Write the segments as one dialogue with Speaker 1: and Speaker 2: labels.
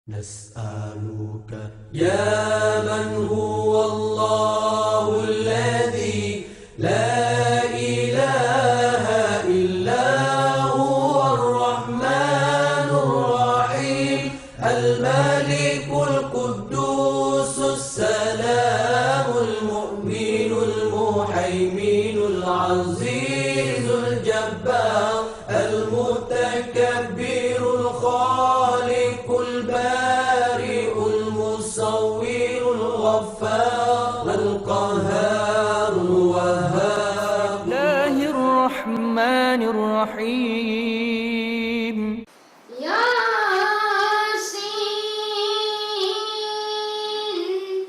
Speaker 1: نسألك يا من هو الله الذي لا إله إلا هو الرحمن الرحيم الملك القدوس السلام المؤمن المهيمن العزيز الجبار المتكبر الخالق البارئ المصور الغفار القهار الوهاب.
Speaker 2: الله الرحمن الرحيم.
Speaker 3: ياسين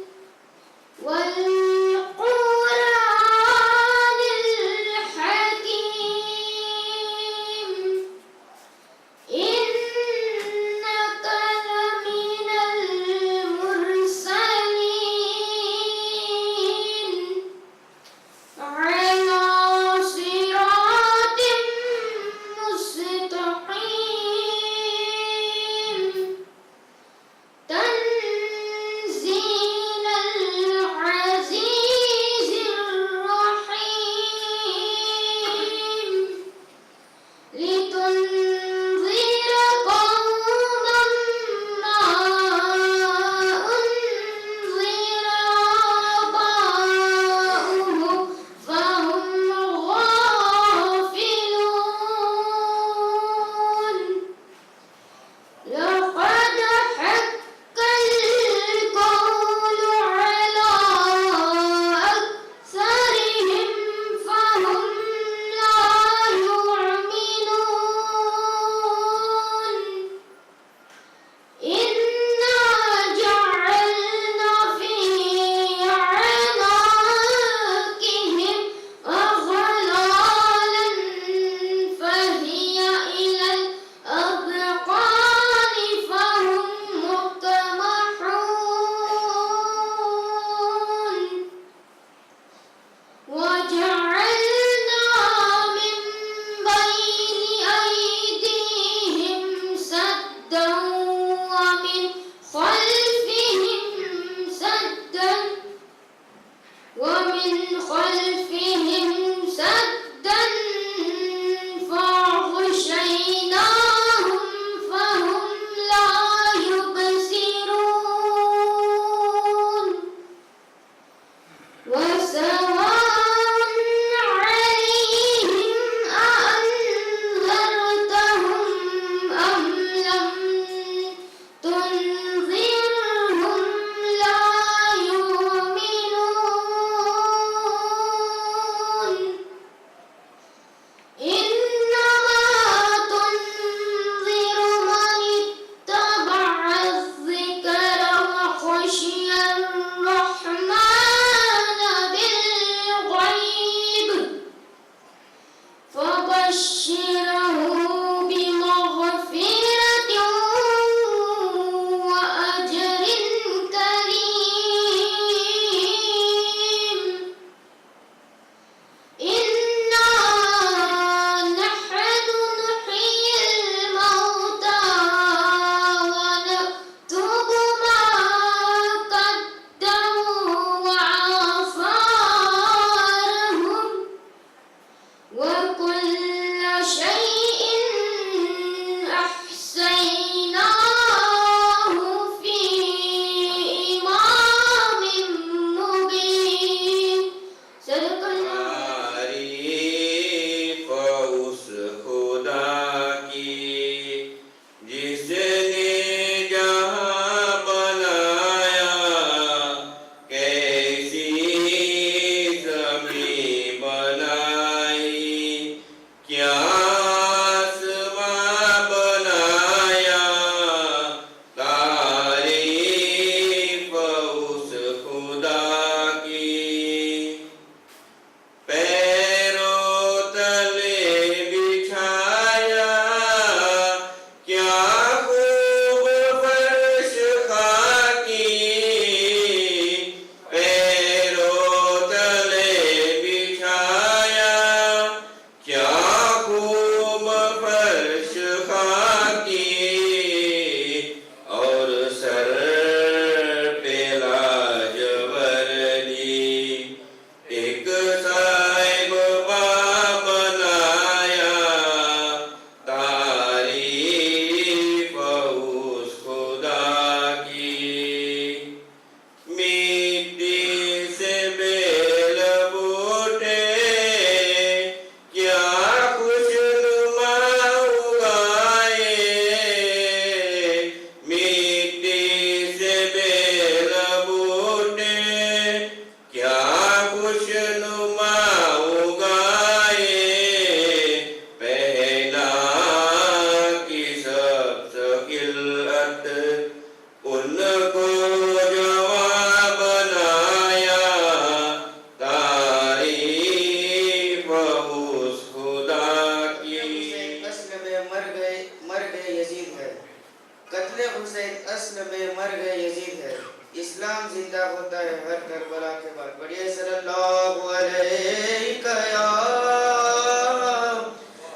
Speaker 3: میں مرگ یزید ہے، اسلام زندہ ہوتا ہے ہر کربلا کے بعد. پڑھیے صلی اللہ علیہ یا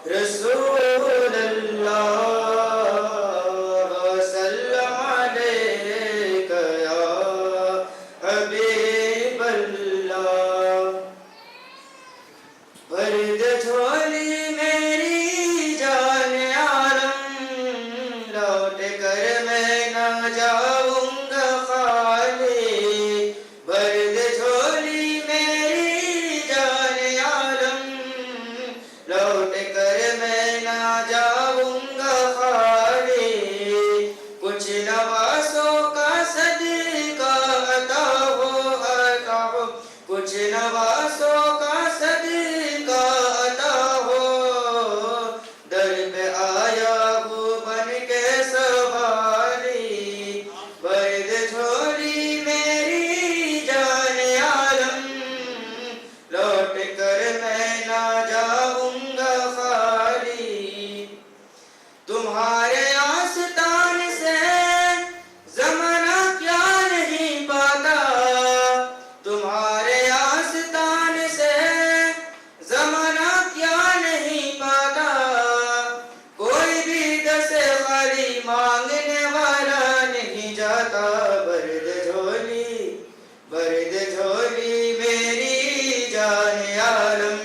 Speaker 3: رسول اللہ وسلم علیک یا حبیب اللہ. بھر دے جھولی میری جان عالم، لوٹ کر میں نہ جاؤں گا خالی. بھر دے جھولی میری جان عالم، لوٹ کر میں نہ جاؤں گا خالی. کچھ نوازوں کا صدقہ عطا ہو، کچھ نوازوں کا صدقہ عطا ہو. در پہ آیا ہوں بن کے سواری. بھر دے جھولی میری جان عالم، لوٹ کر میں نہ جاؤں گا خالی. تمہارے آستان سے زمانہ کیا نہیں پاتا، تمہارے آستان سے زمانہ کیا نہیں پاتا. کوئی بھی دس خالی مانگنے والا نہیں جاتا. بھر دے جھولی، بھر دے جھولی میری جان عالم،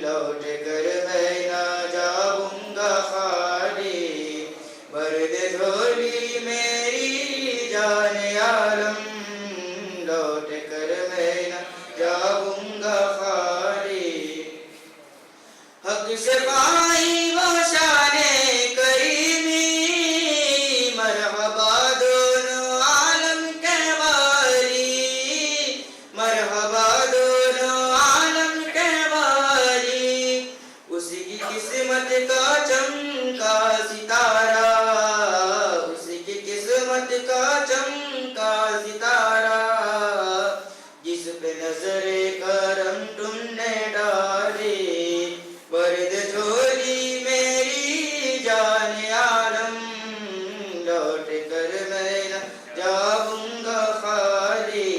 Speaker 3: لوٹ کر میں نہ جاؤں گا خالی. بھر دے جھولی میری جان عالم، لوٹ کر میں نہ جاؤں گا خالی. حق سے پائی وہ شان کریمی، مرحبا دونوں عالم کے والی. مرحبا دونوں عالم کے والی. اس کی قسمت کا چمکا ستارہ، اس کی قسمت کا چمکا ستارہ، جس پہ نظر کرم تم نے ڈالی. بھر دے جھولی میری جان عالم، لوٹ کر میں نہ جاؤں گا خالی.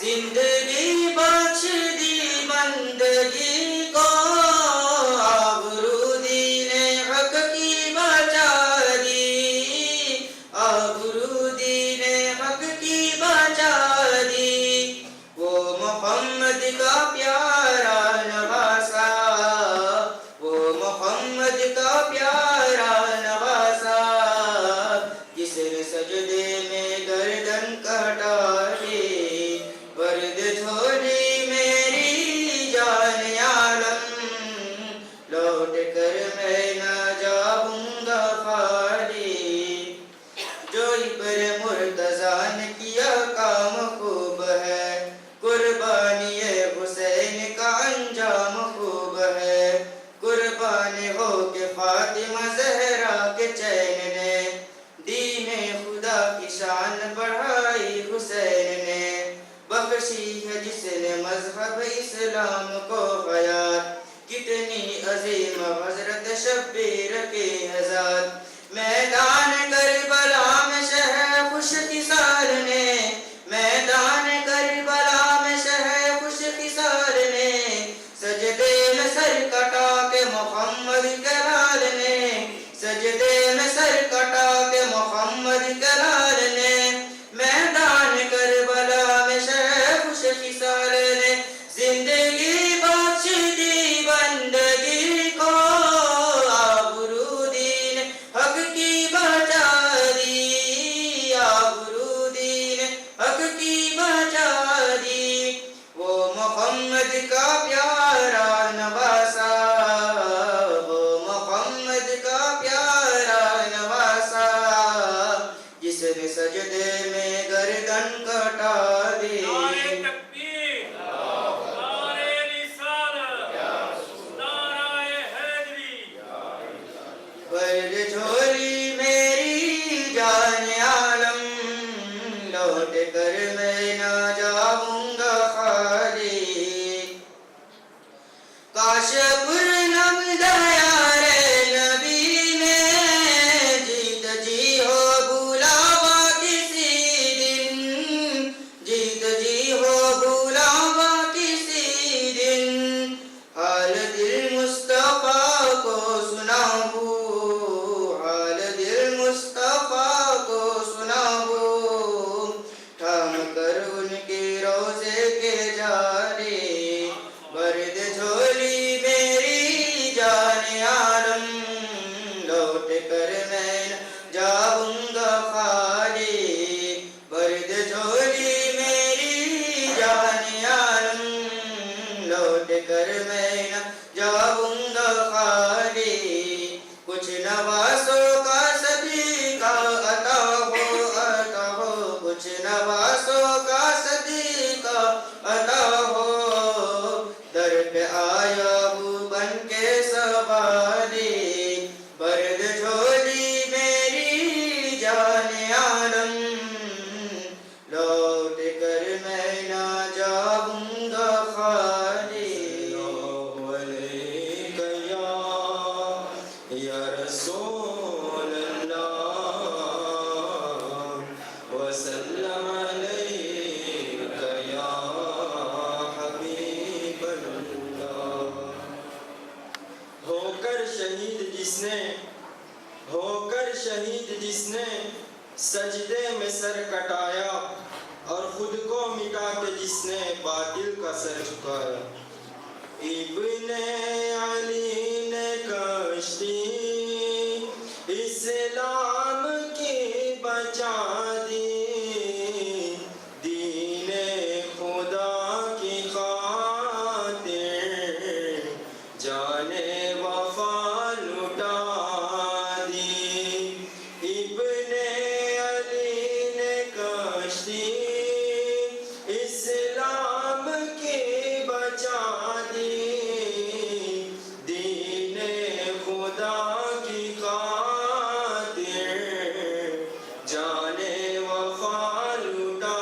Speaker 3: زندگی بخش دی بندگی کو، آبرو دین حق کی بچا دی. آبرو دین حق کی بچا دی. وہ محمد کا پیارا نواسا، وہ محمد کا پیارا نواسا، جس نے سجدے میں گردن کٹا لی. بھر دے جھولی میری جان عالم، لوٹ کر میں نہ جاؤں گا خالی. جو پر مرتضیٰ نے کیا کام خوب ہے، قربانی حسین کا انجام خوب ہے. قربانی ہو کہ فاطمہ زہرا کے چین نے، دین خدا کی شان بڑھائی حسین نے. بخشی ہے جس نے مذہب اسلام کو حیات، کتنی عظیم حضرت شبیر کی حضرت. میدان کربلا میں شہ خوش خصال نے، میدان کربلا میں شہ خوش خصال نے، سجدے میں سر کٹا کے محمد کے لال نے، سجدے میں سر کٹا کے محمد کے لال نے. میدان کربلا میں شہ خوش خصال نے، زندگی بخش دی بندگی کو، آبرو دین حق کی بچا دی. آبرو دین حق کی بچا دی. وہ محمد کا پیارا نواسا، وہ محمد کا پیارا نواسا، جس نے سجدے میں گردن کٹا دی.
Speaker 4: نعرہ تکبیر، نعرہ رسالت، نعرہ حیدری.
Speaker 3: بھر دے جھولی میری جان عالم، لوٹ کر میں نہ جاؤں گا خالی. کاش پورنم دیار نبی نے جیت جی عالم لوٹ کر میں نہ جاؤں گا خالی علیکہ یا رسول اللہ وسلم علیکہ یا حبیب اللہ ہو کر شہید جس نے سجدے میں سر کٹایا اور خود کو مٹا کے جس نے باطل کا سر جھکایا ابن علی نے کشتی اسلام کی بچا دی دین خدا کی خاطر جانے وفا لٹا دی ابن علی نے کشتی اسلام کی بچا دی دین خدا کی خاطر جانے وفا لٹا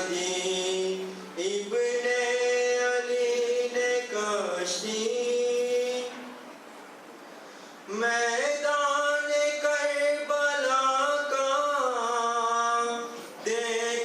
Speaker 3: دی ابن علی نے کشتی میدان کربلا کا دیکھ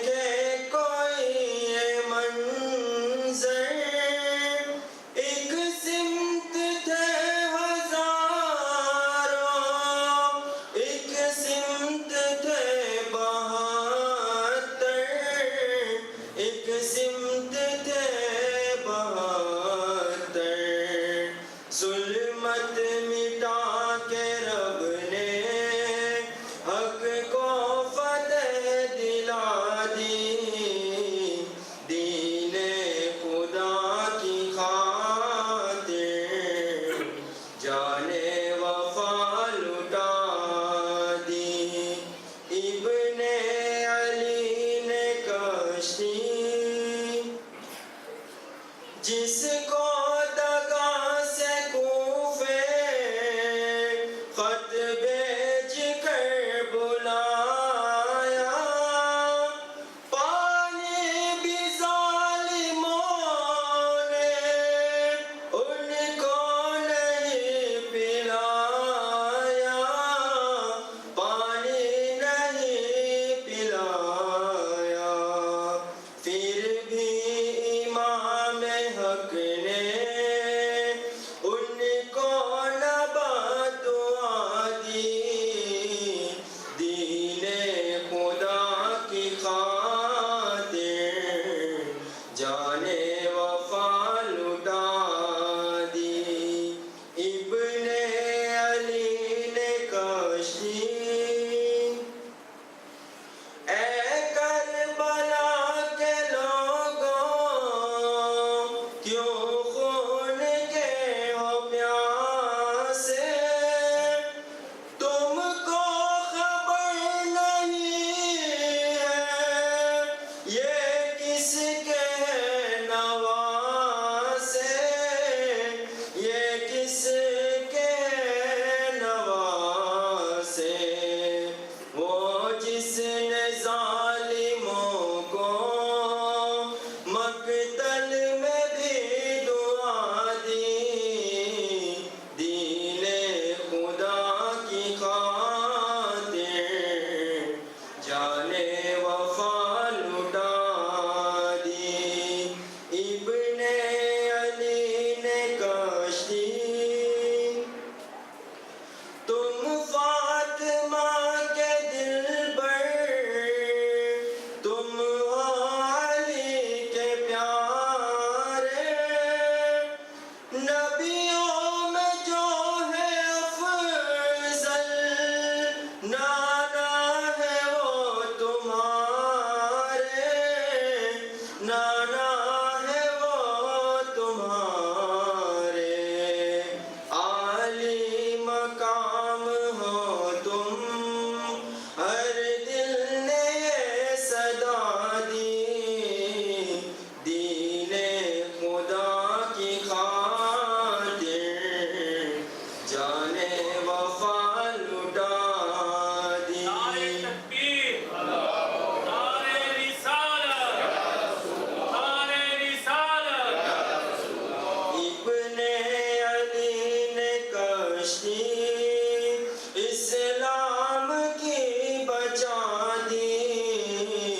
Speaker 3: بچا دی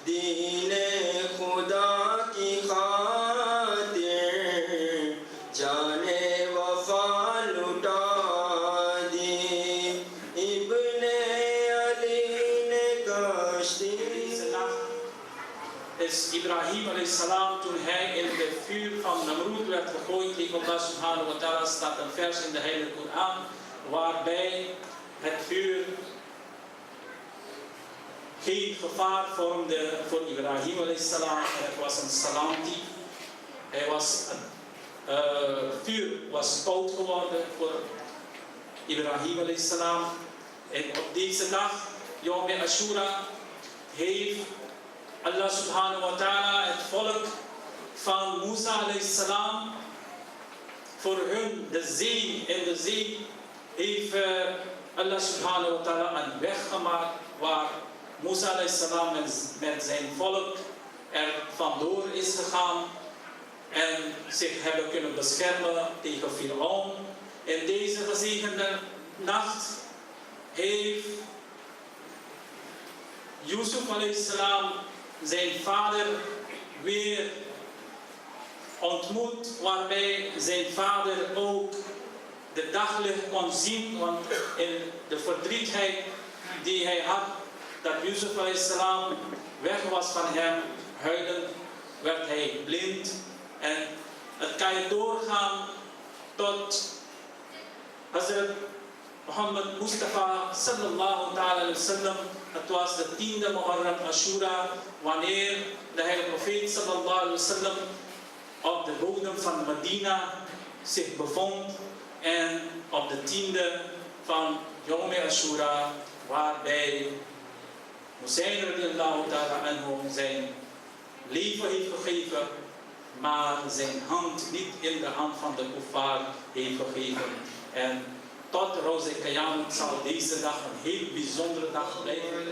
Speaker 3: دین خدا کی خاطر جان وفا لٹا دی ابن علی نے کشتی
Speaker 5: is Ibrahim a.s. toen hij in de vuur van Namrud werd gegooid, liep Allah subhanahu wa ta'ala, staat een vers in de Heilige Koran, waarbij het vuur geen gevaar vormde voor Ibrahim a.s. Het was een salamti. Vuur was koud geworden voor Ibrahim a.s. En op deze dag, Yom Ashura, heeft Allah subhanahu wa ta'ala het volk van Musa alayhi salam voor hun de zee, in de zee heeft Allah subhanahu wa ta'ala een weg gemaakt waar Musa alayhi salam met zijn volk er vandoor is gegaan en zich hebben kunnen beschermen tegen Firaun. In deze gezegende nacht heeft Yusuf alayhi salam zijn vader weer ontmoet, waarbij zijn vader ook de daglicht kon zien, want in de verdrietheid die hij had, dat Yusuf a.s. weg was van hem, huilend werd hij blind. En het kan je doorgaan tot Hazrat Muhammad Mustafa sallallahu alaihi wasallam. Het was de 10e Muharram Ashura, wanneer de heilige profeet sallallahu alaihi wasallam op de bodem van Medina zich bevond. En op de 10e van Yom Ashura, waarbij Hussein radiyallahu ta'ala anhu zijn leven heeft gegeven, maar zijn hand niet in de hand van de kuffar heeft gegeven. En tot Roze Qiyamah zal deze dag een heel bijzondere dag blijven.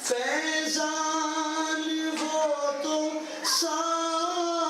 Speaker 6: فیضان وہ تو سارے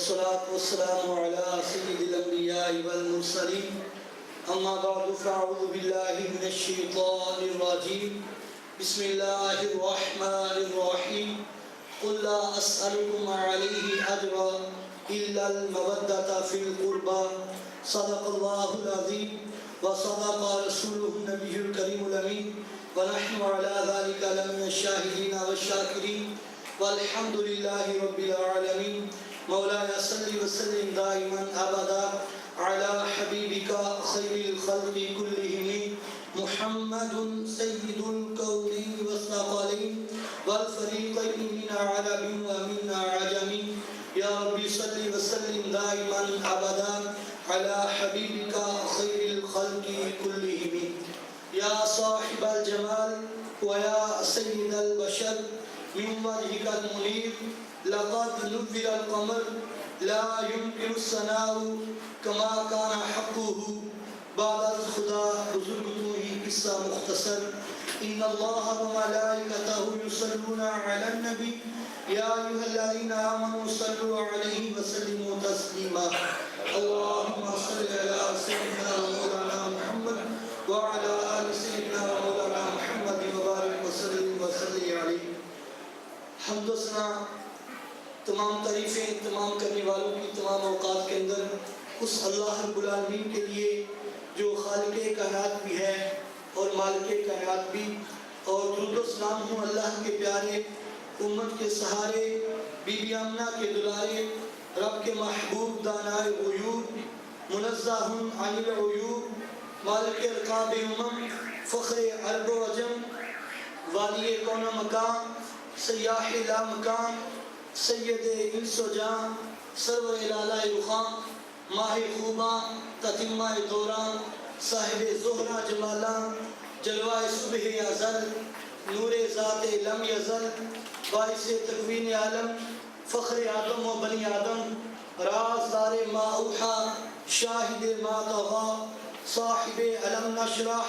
Speaker 6: والصلاة والسلام على سيد الأنبياء والمرسلين أما بعد فأعوذ بالله من الشيطان الرجيم بسم الله الرحمن الرحيم قل لا أسألكم عليه أجرا إلا المودة في القربى صدق الله العظيم وصدق رسوله النبي الكريم الأمين ونحن على ذلك لمن الشاهدين والشاكرين والحمد لله رب العالمين مولاي صل وسلم دائما أبدا على حبيبك خير الخلق كلهم محمد سيد الكونين والثقلين والفريقين من عرب ومن عجم يا رب صل وسلم دائما أبدا على حبيبك خير الخلق كلهم يا صاحب الجمال ويا سيد البشر من وجهك المنير لقد نذر القمر لا يمكن الثناء كما كان حقه بعد خدا بزرگ تو ہی قصہ مختصر ان اللہ وملائکته يصلون على النبي يا ايها الذين امنوا صلوا عليه وسلموا تسليما اللهم صل على سيدنا مولانا محمد وعلى ال سيدنا مولانا محمد وبارك وسلم عليه. حمد و ثنا تمام تعریفیں تمام کرنے والوں کی تمام اوقات کے اندر اس اللہ رب العالمین کے لیے جو خالق کائنات بھی ہے اور مالک کائنات بھی، اور درود و سلام ہوں اللہ کے پیارے امت کے سہارے بی بی آمنہ کے دلارے رب کے محبوب دانائے غیوب منزہ عن العیوب مالک ارقاب امم فخر عرب و عجم والی کون مقام سیاح لا مقام سید انس و جان سرور لالہ رخام ماہ خوباں تتمہ دوران صاحب زہرہ جمالاں جلوہ صبح ازل نور ذات لم یزل باعث تکوین عالم فخر آدم و بنی آدم رازدار ما اوحا شاہد ما طغا صاحب علم نشرح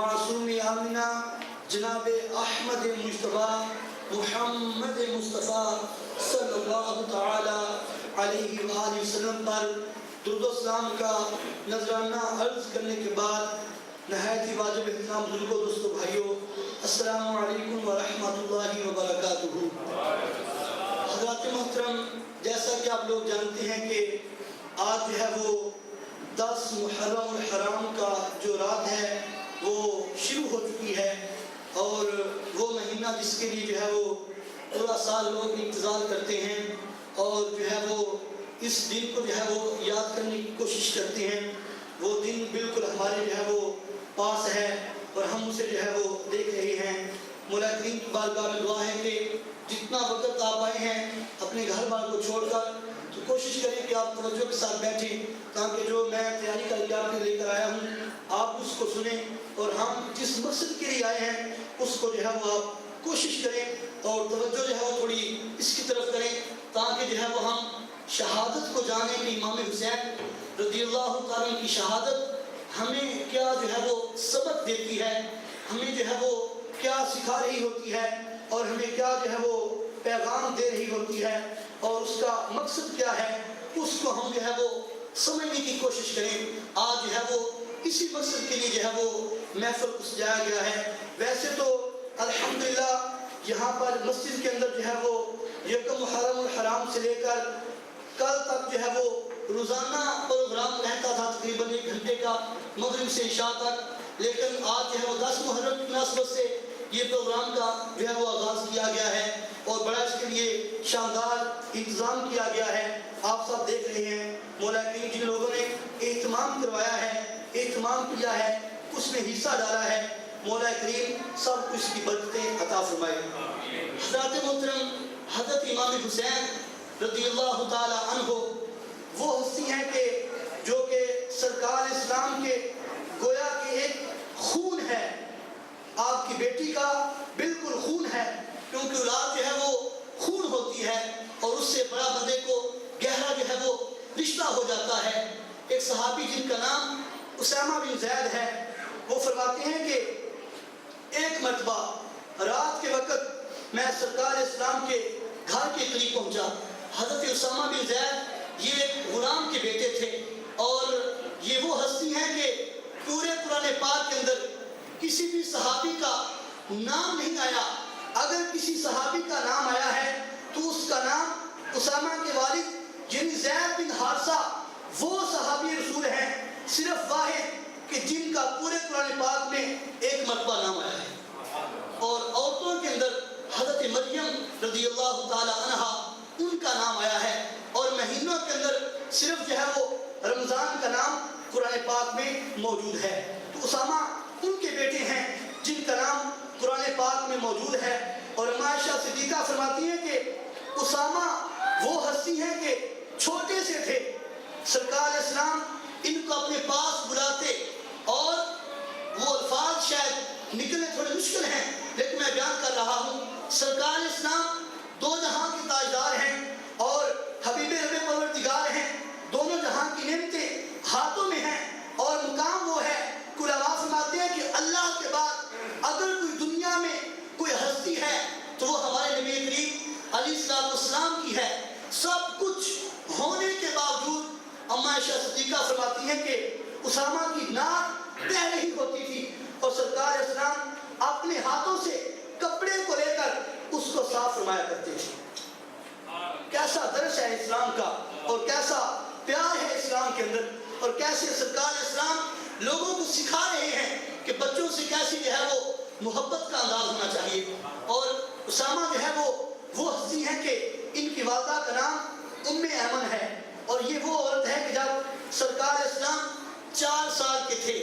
Speaker 6: معصوم آمنہ جناب احمد مجتبیٰ محمد مصطفیٰ صلی اللہ تعالی علیہ وآلہ وسلم پر درود و سلام کا نذرانہ عرض کرنے کے بعد نہایت ہی واجب احترام بزرگوں دوستوں بھائیوں السلام علیکم ورحمۃ اللہ وبرکاتہ. حضرات محترم، جیسا کہ آپ لوگ جانتے ہیں کہ آج جو ہے وہ 10 محرم الحرام کا جو رات ہے وہ شروع ہو چکی ہے، اور وہ مہینہ جس کے لیے جو ہے وہ پورا سال لوگ انتظار کرتے ہیں اور جو ہے وہ اس دن کو جو ہے وہ یاد کرنے کی کوشش کرتے ہیں. وہ دن بالکل ہمارے جو ہے وہ پاس ہے اور ہم اسے جو ہے وہ دیکھ رہے ہیں. مولا کریم کی بارگاہ میں دعا ہے کہ جتنا وقت آپ آئے ہیں اپنے گھر بار کو چھوڑ کر تو کوشش کریں کہ آپ توجہ کے ساتھ بیٹھیں تاکہ جو میں تیاری کر کے آپ کے لے کر آیا ہوں آپ اس کو سنیں اور ہم جس مقصد کے لیے آئے ہیں اس کو جو ہے وہ آپ کوشش کریں اور توجہ جو ہے وہ تھوڑی اس کی طرف کریں تاکہ جو ہے وہ ہم شہادت کو جانیں کہ امام حسین رضی اللہ تعالیٰ کی شہادت ہمیں کیا جو ہے وہ سبق دیتی ہے، ہمیں جو ہے وہ کیا سکھا رہی ہوتی ہے اور ہمیں کیا جو ہے وہ پیغام دے رہی ہوتی ہے اور اس کا مقصد کیا ہے، اس کو ہم جو ہے وہ سمجھنے کی کوشش کریں. آج جو ہے وہ اسی مقصد کے لیے جو ہے وہ محفل سجایا گیا ہے. ویسے تو الحمدللہ یہاں پر مسجد کے اندر جو ہے وہ یکم محرم الحرام سے لے کر کل تک جو ہے وہ روزانہ پروگرام رہتا تھا تقریباً 1 گھنٹے کا مغرب سے عشاء تک، لیکن آج جو ہے وہ 10 محرم کی مناسبت سے یہ پروگرام کا جو ہے وہ آغاز کیا گیا ہے اور بڑا اس کے لیے شاندار انتظام کیا گیا ہے. آپ سب دیکھ رہے ہیں مولا کریم جن لوگوں نے اہتمام کروایا ہے، اہتمام کیا ہے، اس میں حصہ ڈالا ہے، مولا کریم سب کچھ کی برکتیں عطا فرمائے. حضرات محترم، حضرت امام حسین رضی اللہ تعالی عنہ وہ ہستی ہیں کہ جو کہ سرکار اسلام کے گویا کہ ایک خون ہے، آپ کی بیٹی کا بالکل خون ہے، کیونکہ اولاد جو ہے وہ خون ہوتی ہے اور اس سے بڑا بندے کو گہرا جو ہے وہ رشتہ ہو جاتا ہے. ایک صحابی جن کا نام اسامہ بن زید ہے وہ فرماتے ہیں کہ ایک مرتبہ رات کے وقت میں سرکار اسلام کے گھر کے قریب پہنچا. حضرت اسامہ بن زید یہ ایک غلام کے بیٹے تھے، اور یہ وہ ہستی ہیں کہ پورے قرآن پاک کے اندر کسی بھی صحابی کا نام نہیں آیا۔ اگر کسی صحابی کا نام آیا ہے تو اس کا نام اسامہ کے والد یعنی زید بن حارثہ، وہ صحابی رسول ہیں صرف واحد کہ جن کا پورے قرآن پاک میں ایک مرتبہ نام آیا ہے۔ اور عورتوں کے اندر حضرت مریم رضی اللہ تعالی عنہ ان کا نام آیا ہے، اور مہینوں کے اندر صرف جو ہے وہ رمضان کا نام قرآن پاک میں موجود ہے۔ تو اسامہ ان کے بیٹے ہیں جن کا نام قرآن پاک میں موجود ہے۔ اور عائشہ صدیقہ فرماتی ہیں کہ اسامہ وہ ہستی ہیں کہ چھوٹے سے تھے، سرکار اسلام ان کو اپنے پاس بلاتے، اور وہ الفاظ شاید نکلنے تھوڑے مشکل ہیں لیکن میں بیان کر رہا ہوں۔ سرکار اسلام دو جہاں کے تاجدار ہیں اور حبیب رب پروردگار ہیں، دونوں جہاں کی نعمتیں ہاتھوں میں ہیں، اور مقام وہ ہے علماء فرماتے ہیں کہ اللہ کے بعد اگر کوئی دنیا میں کوئی ہستی ہے تو وہ ہمارے نبی کریم علیہ السلام کی ہے۔ سب کچھ ہونے کے باوجود اما عائشہ صدیقہ فرماتی ہیں کہ اسامہ کی ناک بہ رہی ہوتی تھی اور سرکار اسلام اپنے ہاتھوں سے کپڑے کو لے کر اس کو صاف فرمایا کرتے تھے۔ کیسا درس ہے اسلام کا، اور کیسا پیار ہے اسلام کے اندر، اور کیسے سرکار اسلام لوگوں کو سکھا رہے ہیں کہ بچوں سے کیسی جو ہے وہ محبت کا انداز ہونا چاہیے۔ اور اسامہ جو ہے وہ ہستی ہیں کہ ان کی والدہ کا نام ام ایمن ہے، اور یہ وہ عورت ہے کہ جب سرکار اسلام 4 سال کے تھے،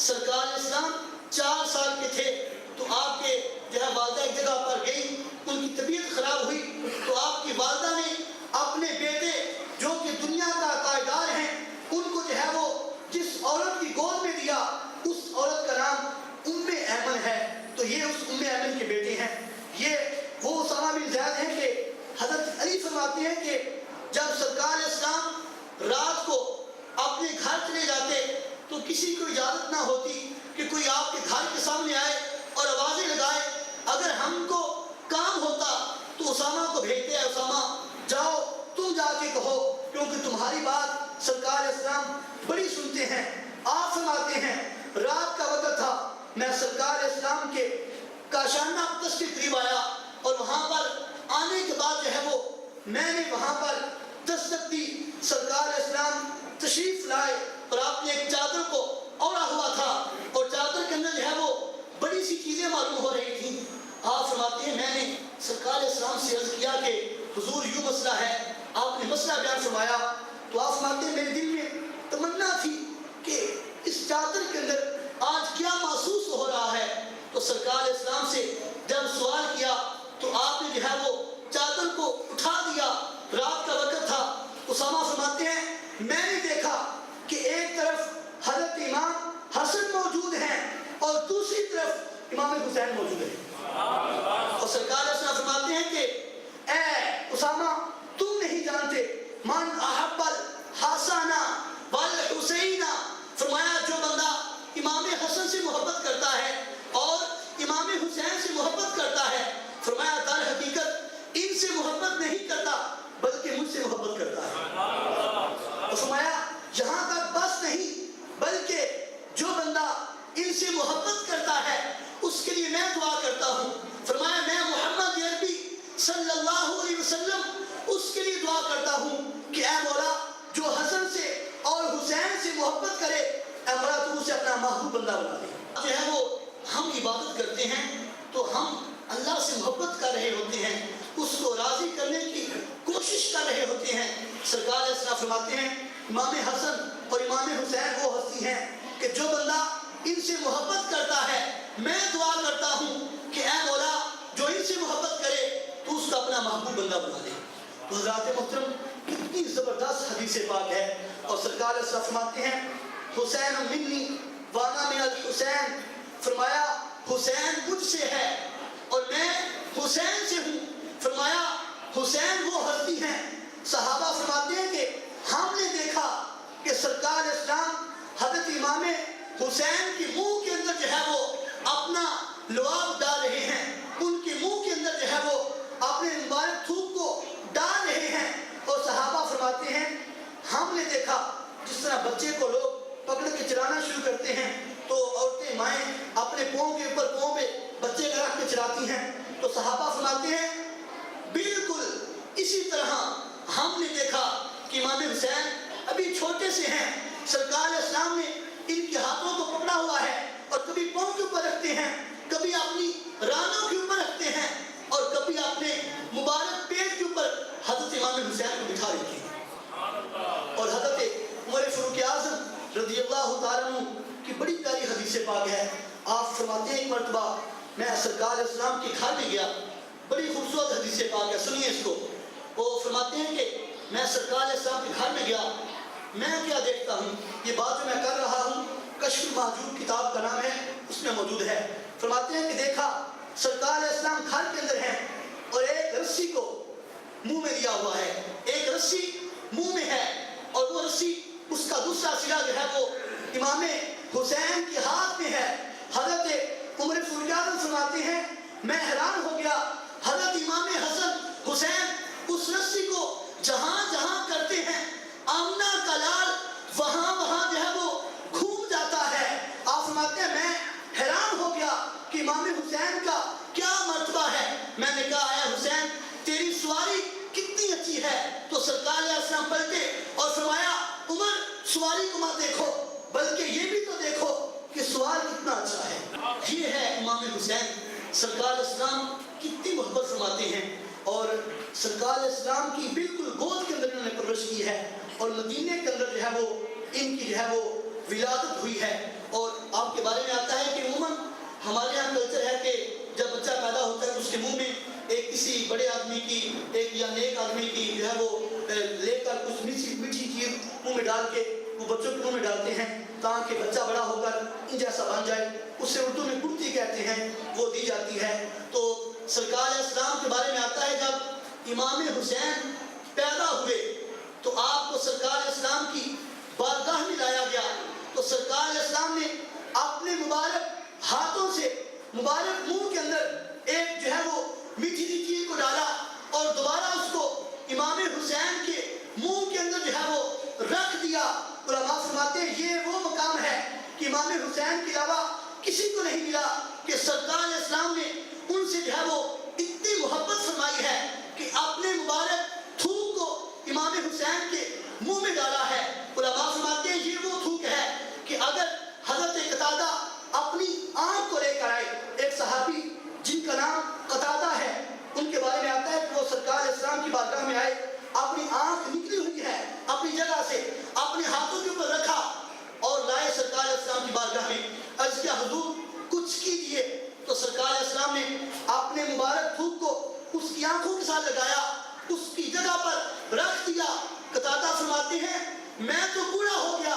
Speaker 6: سرکار اسلام 4 سال کے تھے تو آپ کے جو ہے والدہ ایک جگہ پر گئی، ان کی طبیعت خراب ہوئی تو آپ کی والدہ نے اپنے بیٹے جو کہ دنیا کا تاجدار ہیں ان کو جو ہے وہ جس عورت کی گود میں دیا، اس عورت کا نام ام ایمن ہے۔ تو یہ اس ام ایمن کے بیٹے ہیں۔ یہ وہ اسامہ بن زید ہیں کہ حضرت علی فرماتے ہیں کہ جب سرکار اسلام رات کو اپنے گھر چلے جاتے تو کسی کو اجازت نہ ہوتی کہ کوئی آپ کے گھر کے سامنے آئے اور آوازیں لگائے۔ اگر ہم کو کام ہوتا تو اسامہ کو بھیجتے ہیں، اسامہ جاؤ تم جا کے کہو، کیونکہ تمہاری بات سرکار اسلام بڑی سنتے ہیں۔ آپ فرماتے ہیں رات کا وقت تھا، میں سرکار اسلام کے کاشانہ اقدس کے قریب آیا، اور وہاں پر آنے کے بعد جو ہے وہ میں نے وہاں پر دستک دی، سرکار اسلام تشریف لائے اور آپ نے ایک چادر کو اوڑا ہوا تھا اور چادر کے اندر جو ہے وہ بڑی سی چیزیں معلوم ہو رہی تھیں۔ آپ فرماتے ہیں میں نے سرکار اسلام سے عرض کیا کہ حضور یوں مسئلہ ہے، آپ نے مسئلہ بیان فرمایا تو آپ فرماتے ہیں میرے دل میں تمنا تھی کہ اس چادر کے اندر آج کیا محسوس ہو رہا ہے، تو سرکار اسلام سے جب سوال کیا تو آپ نے جو ہے وہ چادر کو اٹھا دیا۔ رات کا وقت تھا۔ اسامہ فرماتے ہیں میں نے دیکھا کہ ایک طرف حضرت امام حسن موجود ہیں اور دوسری طرف امام حسین موجود ہیں، اور سرکار اسلام فرماتے ہیں کہ اے اسامہ تم نہیں جانتے من احب الحسن والحسین، فرمایا جو بندہ امام حسن سے محبت کرتا ہے اور امام حسین سے محبت کرتا ہے، فرمایا در حقیقت ان سے محبت نہیں کرتا بلکہ مجھ سے محبت کرتا ہے۔ اور فرمایا یہاں تک بس نہیں بلکہ جو بندہ ان سے محبت کرتا ہے اس کے لیے میں دعا کرتا ہوں، فرمایا میں محمد عربی صلی اللہ علیہ وسلم اس کے لیے دعا کرتا ہوں کہ اے مولا جو حسن سے اور حسین سے محبت کرے، اے مولا تو اسے اپنا محبوب بندہ بنا دے۔ جو ہے وہ ہم عبادت کرتے ہیں تو ہم اللہ سے محبت کر رہے ہوتے ہیں، اس کو راضی کرنے کی کوشش کر رہے ہوتے ہیں۔ سرکار اسلام فرماتے ہیں امام حسن اور امام حسین وہ ہستی ہیں کہ جو بندہ ان سے محبت کرتا ہے میں دعا کرتا ہوں کہ اے مولا جو ان سے محبت کرے تو اس کا اپنا محبوب بندہ بنا دے۔ تو حضرات محترم کتنی زبردست حدیث پاک ہے، اور سرکار اسلام فرماتے ہیں حسین منی وانا من الحسین، فرمایا حسین مجھ سے ہے اور میں حسین سے ہوں، فرمایا حسین وہ ہستی ہیں۔ صحابہ فرماتے ہیں کہ ہم نے دیکھا کہ سرکار اسلام حضرت امام حسین کے منہ کے اندر جو ہے وہ اپنا لعاب ڈال رہے ہیں، ان کے منہ کے اندر جو ہے وہ اپنے مبارک تھوک کو ڈال رہے ہیں، اور صحابہ فرماتے ہیں نے دیکھا جس طرح بچے کو لوگ پکڑ کے چلانا شروع کرتے ہیں تو عورتیں مائیں اپنے پاؤں کے اوپر پاؤں پہ بچے کا رکھ کے چلاتی ہیں، تو صحابہ فرماتے ہیں بالکل اسی طرح ہم نے دیکھا کہ امام حسین ابھی چھوٹے سے ہیں، سرکار اسلام نے ان کے ہاتھوں کو پکڑا ہوا ہے اور کبھی پاؤں کے اوپر رکھتے ہیں، کبھی اپنی رانوں کے اوپر رکھتے ہیں اور کبھی اپنے مبارک پیٹ کے اوپر حضرت امام حسین کو بٹھا دیتے ہیں۔ اور حضرت عمر فاروق اعظم رضی اللہ تعالیٰ عنہ کی بڑی پیاری حدیث پاک ہے، آپ فرماتے ہیں ایک مرتبہ میں سرکار اسلام کے گھر میں گیا، بڑی خوبصورت حدیث پاک ہے، سنیے اس کو۔ وہ فرماتے ہیں کہ میں سرکار اسلام کے گھر میں گیا، میں کیا دیکھتا ہوں، یہ بات جو میں کر رہا ہوں کشف المحجوب کتاب کا نام ہے، اس میں موجود ہے۔ فرماتے ہیں کہ دیکھا سرکار اسلام گھر کے اندر ہیں اور ایک رسی کو منہ میں لیا ہوا ہے، ایک رسی منہ میں ہے اور وہ رسی اس کا دوسرا سرا جو ہے وہ امام حسین کے ہاتھ میں ہے۔ حضرت عمر فاروق اعظم فرماتے ہیں میں حیران ہو گیا، حضرت امام حسن حسین اس رسی کو جہاں جہاں کرتے ہیں آمنہ کا لال وہاں وہاں جو ہے وہ گھوم جاتا ہے۔ آپ فرماتے ہیں میں حیران ہو گیا کہ امام حسین کا کیا مرتبہ ہے۔ میں نے کہا اے حسین تیری سواری کتنی اچھی ہے، تو سرکار اسلام پلٹے اور فرمایا عمر سواری کو مت دیکھو بلکہ یہ بھی تو دیکھو کہ سوار کتنا اچھا ہے۔ یہ ہے امام حسین، سرکار اسلام کتنی محبت فرماتے ہیں اور سرکار اسلام کی بالکل گود کے اندر انہوں نے پرورش کی ہے اور مدینے کے اندر جو ہے وہ ان کی جو ہے وہ ولادت ہوئی ہے۔ اور آپ کے بارے میں آتا ہے کہ عموماً ہمارے یہاں کلچر ہے کہ جب بچہ پیدا ہوتا ہے تو اس کے منہ میں ایک کسی بڑے آدمی کی ایک یا نیک آدمی کی جو ہے وہ لے کر کچھ میٹھی چیز منہ میں ڈال کے وہ بچوں کے منہ میں ڈالتے ہیں تاکہ بچہ بڑا ہو کر ان جیسا بن جائے، اسے اردو میں کرتی کہتے ہیں، وہ دی جاتی ہے۔ تو سرکار اسلام کے بارے میں آتا ہے جب امام حسین پیدا ہوئے تو آپ کو سرکار اسلام کی بارگاہ میں لایا گیا تو سرکار اسلام نے اپنے مبارک ہاتھوں سے مبارک منہ کے اندر ایک جو ہے وہ میٹھی سی چیز کو ڈالا اور دوبارہ اس کو امام حسین کے منہ کے اندر جو ہے وہ رکھ دیا۔ علماء فرماتے ہیں یہ وہ مقام ہے کہ امام حسین کے علاوہ کسی کو نہیں ملا کہ سرکار اسلام نے ان سے جو ہے وہ اتنی محبت فرمائی ہے کہ اپنے مبارک تھوک کو امام حسین کے منہ میں ڈالا ہے۔ علماء فرماتے ہیں یہ وہ تھوک ہے کہ اگر حضرت قتادہ اپنی آنکھ کو لے کر آئے، ایک صحابی جن کا نام قتادہ ہے ان کے بارے میں آتا ہے کہ وہ سرکار اسلام کی بارگاہ میں آئے، اپنی آنکھ نکلی ہوئی ہے اپنی جگہ سے اپنے ہاتھوں کے اوپر رکھا اور لائے سرکار اسلام کی بارگاہ میں، عرض کیا حضور کچھ کیجئے، تو سرکار اسلام نے اپنے مبارک تھوک کو اس کی آنکھوں کے ساتھ لگایا، اس کی جگہ پر رکھ دیا۔ قتادہ فرماتے ہیں میں تو بوڑھا ہو گیا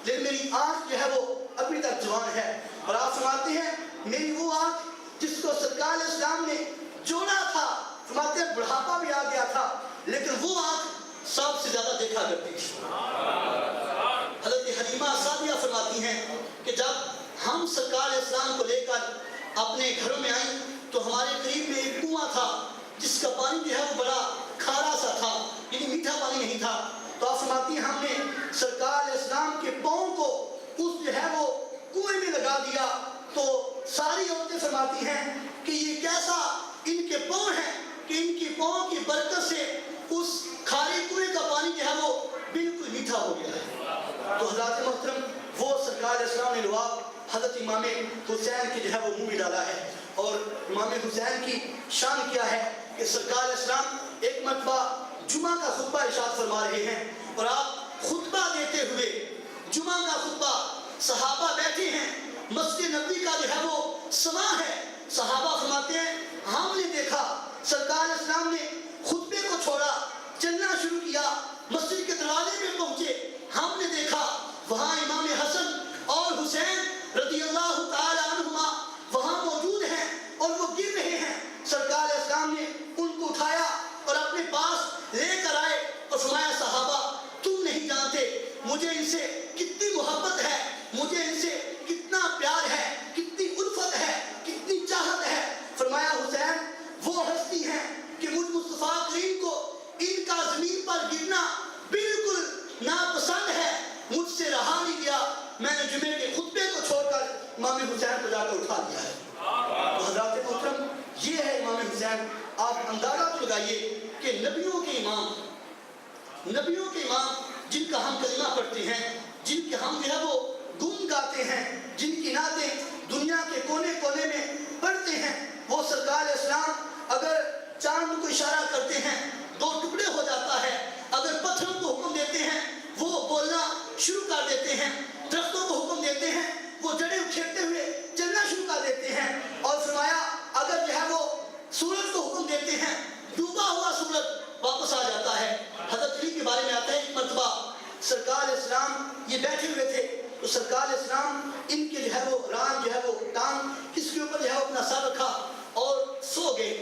Speaker 6: لیکن میری آنکھ جو ہے وہ ابھی تک جوان ہے۔ اور آپ فرماتے ہیں میری وہ آنکھ جس کو سرکار اسلام نے جوڑا تھا، فرماتے ہیں بڑھاپا بھی آ گیا تھا لیکن وہ آنکھ سب سے زیادہ دیکھا کرتی تھی۔ حضرت حلیمہ سعدیہ فرماتی ہیں کہ جب ہم سرکار اسلام کو لے کر اپنے گھروں میں آئیں تو ہمارے قریب میں ایک کنواں تھا جس کا پانی جو ہے وہ بڑا کھارا سا تھا، یعنی میٹھا پانی نہیں تھا۔ تو آپ فرماتی ہیں ہم نے سرکار اسلام کے پاؤں کو اس جو ہے وہ کنویں میں لگا دیا تو ساری عورتیں فرماتی ہیں کہ یہ کیسا ان کے پاؤں ہیں کہ ان کی پاؤں کی برکت سے اس کھارے کنویں کا پانی جو ہے وہ بالکل میٹھا ہو گیا ہے۔ تو حضرات محترم وہ سرکار اسلام نے لواب حضرت امام حسین کے جو ہے وہ منہ میں ڈالا ہے۔ اور امام حسین کی شان کیا ہے کہ سرکار اسلام ایک مرتبہ جمعہ کا خطبہ ارشاد فرما رہے ہیں اور آپ خطبہ دیتے ہوئے جمعہ کا خطبہ صحابہ بیٹھے ہیں، مسجد نبوی کا جو ہے وہ سما ہے، صحابہ فرماتے ہیں ہم نے دیکھا سرکار اسلام نے خطبے کو چھوڑا، چلنا شروع کیا، مسجد کے دروازے میں پہنچے، ہم نے دیکھا وہاں امام حسن اور حسین رضی اللہ تعالی عنہما وہاں موجود ہیں اور وہ گر رہے ہیں۔ سرکار اسلام نے ان کو اٹھایا اور اپنے پاس لے کر آئے اور فرمایا صحابہ تم نہیں جانتے مجھے ان سے کتنی محبت ہے، مجھے ان سے کتنا پیار ہے، کتنی الفت ہے، کتنی چاہت ہے۔ فرمایا حسین وہ ہستی ہیں کہ مجھ لگائیے کہ نبیوں کے امام جن کا ہم کلمہ پڑھتے ہیں، جن کے ہم جو ہے وہ گن گاتے ہیں، جن کی نعتیں دنیا کے کونے کونے میں پڑھتے ہیں، وہ سرکار اسلام اگر چاند کو اشارہ کرتے ہیں 2 ٹکڑے ہو جاتا ہے، اگر پتھروں کو حکم دیتے ہیں وہ بولنا شروع کر دیتے ہیں، درختوں کو حکم دیتے ہیں وہ جڑیں اکھیڑتے ہوئے چلنا شروع کر دیتے ہیں، اور فرمایا اگر جو ہے وہ سورج کو حکم دیتے ہیں ڈوبا ہوا سورج واپس آ جاتا ہے۔ حضرت علی کے بارے میں آتا ہے ایک مرتبہ سرکار اسلام یہ بیٹھے ہوئے تھے تو سرکار اسلام ان کے جو ہے وہ ران جو ہے وہ ٹانگ اس کے اوپر جو ہے اپنا سر رکھا اور سو گئے۔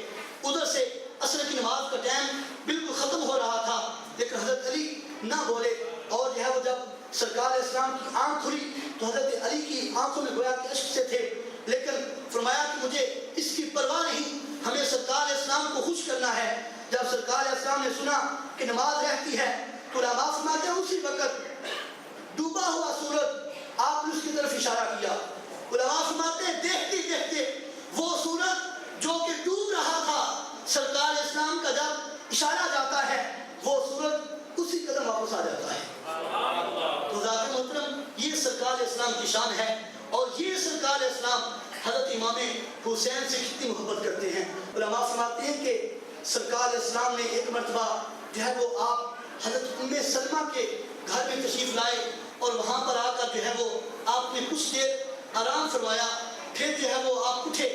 Speaker 6: ادھر سے عصر کی نماز کا ٹائم بالکل ختم ہو رہا تھا، لیکن حضرت علی نہ بولے، اور جو ہے وہ جب سرکار اسلام کی آنکھ کھلی تو حضرت علی کی آنکھوں میں گویا کہ اشک سے تھے، لیکن فرمایا کہ مجھے اس کی پرواہ نہیں، ہمیں سرکار اسلام کو خوش کرنا ہے۔ جب سرکار اسلام نے سنا کہ نماز رہتی ہے تو علماء فرماتے ہیں اسی وقت ڈوبا ہوا سورج آپ نے اس کی طرف اشارہ کیا۔ علماء فرماتے ہیں دیکھتے دیکھتے وہ سورج جو کہ ڈوب رہا تھا سرکار اسلام کا جب اشارہ جاتا ہے وہ سورج اسی قدم واپس آ جاتا ہے۔ تو ذات محترم یہ سرکار اسلام کی شان ہے، اور یہ سرکار اسلام حضرت امام حسین سے کتنی محبت کرتے ہیں۔ علماء فرماتے ہیں کہ سرکار اسلام نے ایک مرتبہ جو ہے وہ آپ حضرت ام سلمہ کے گھر میں تشریف لائے، اور وہاں پر آ کر جو ہے وہ آپ نے کچھ دیر آرام فرمایا، پھر جو ہے وہ آپ اٹھے،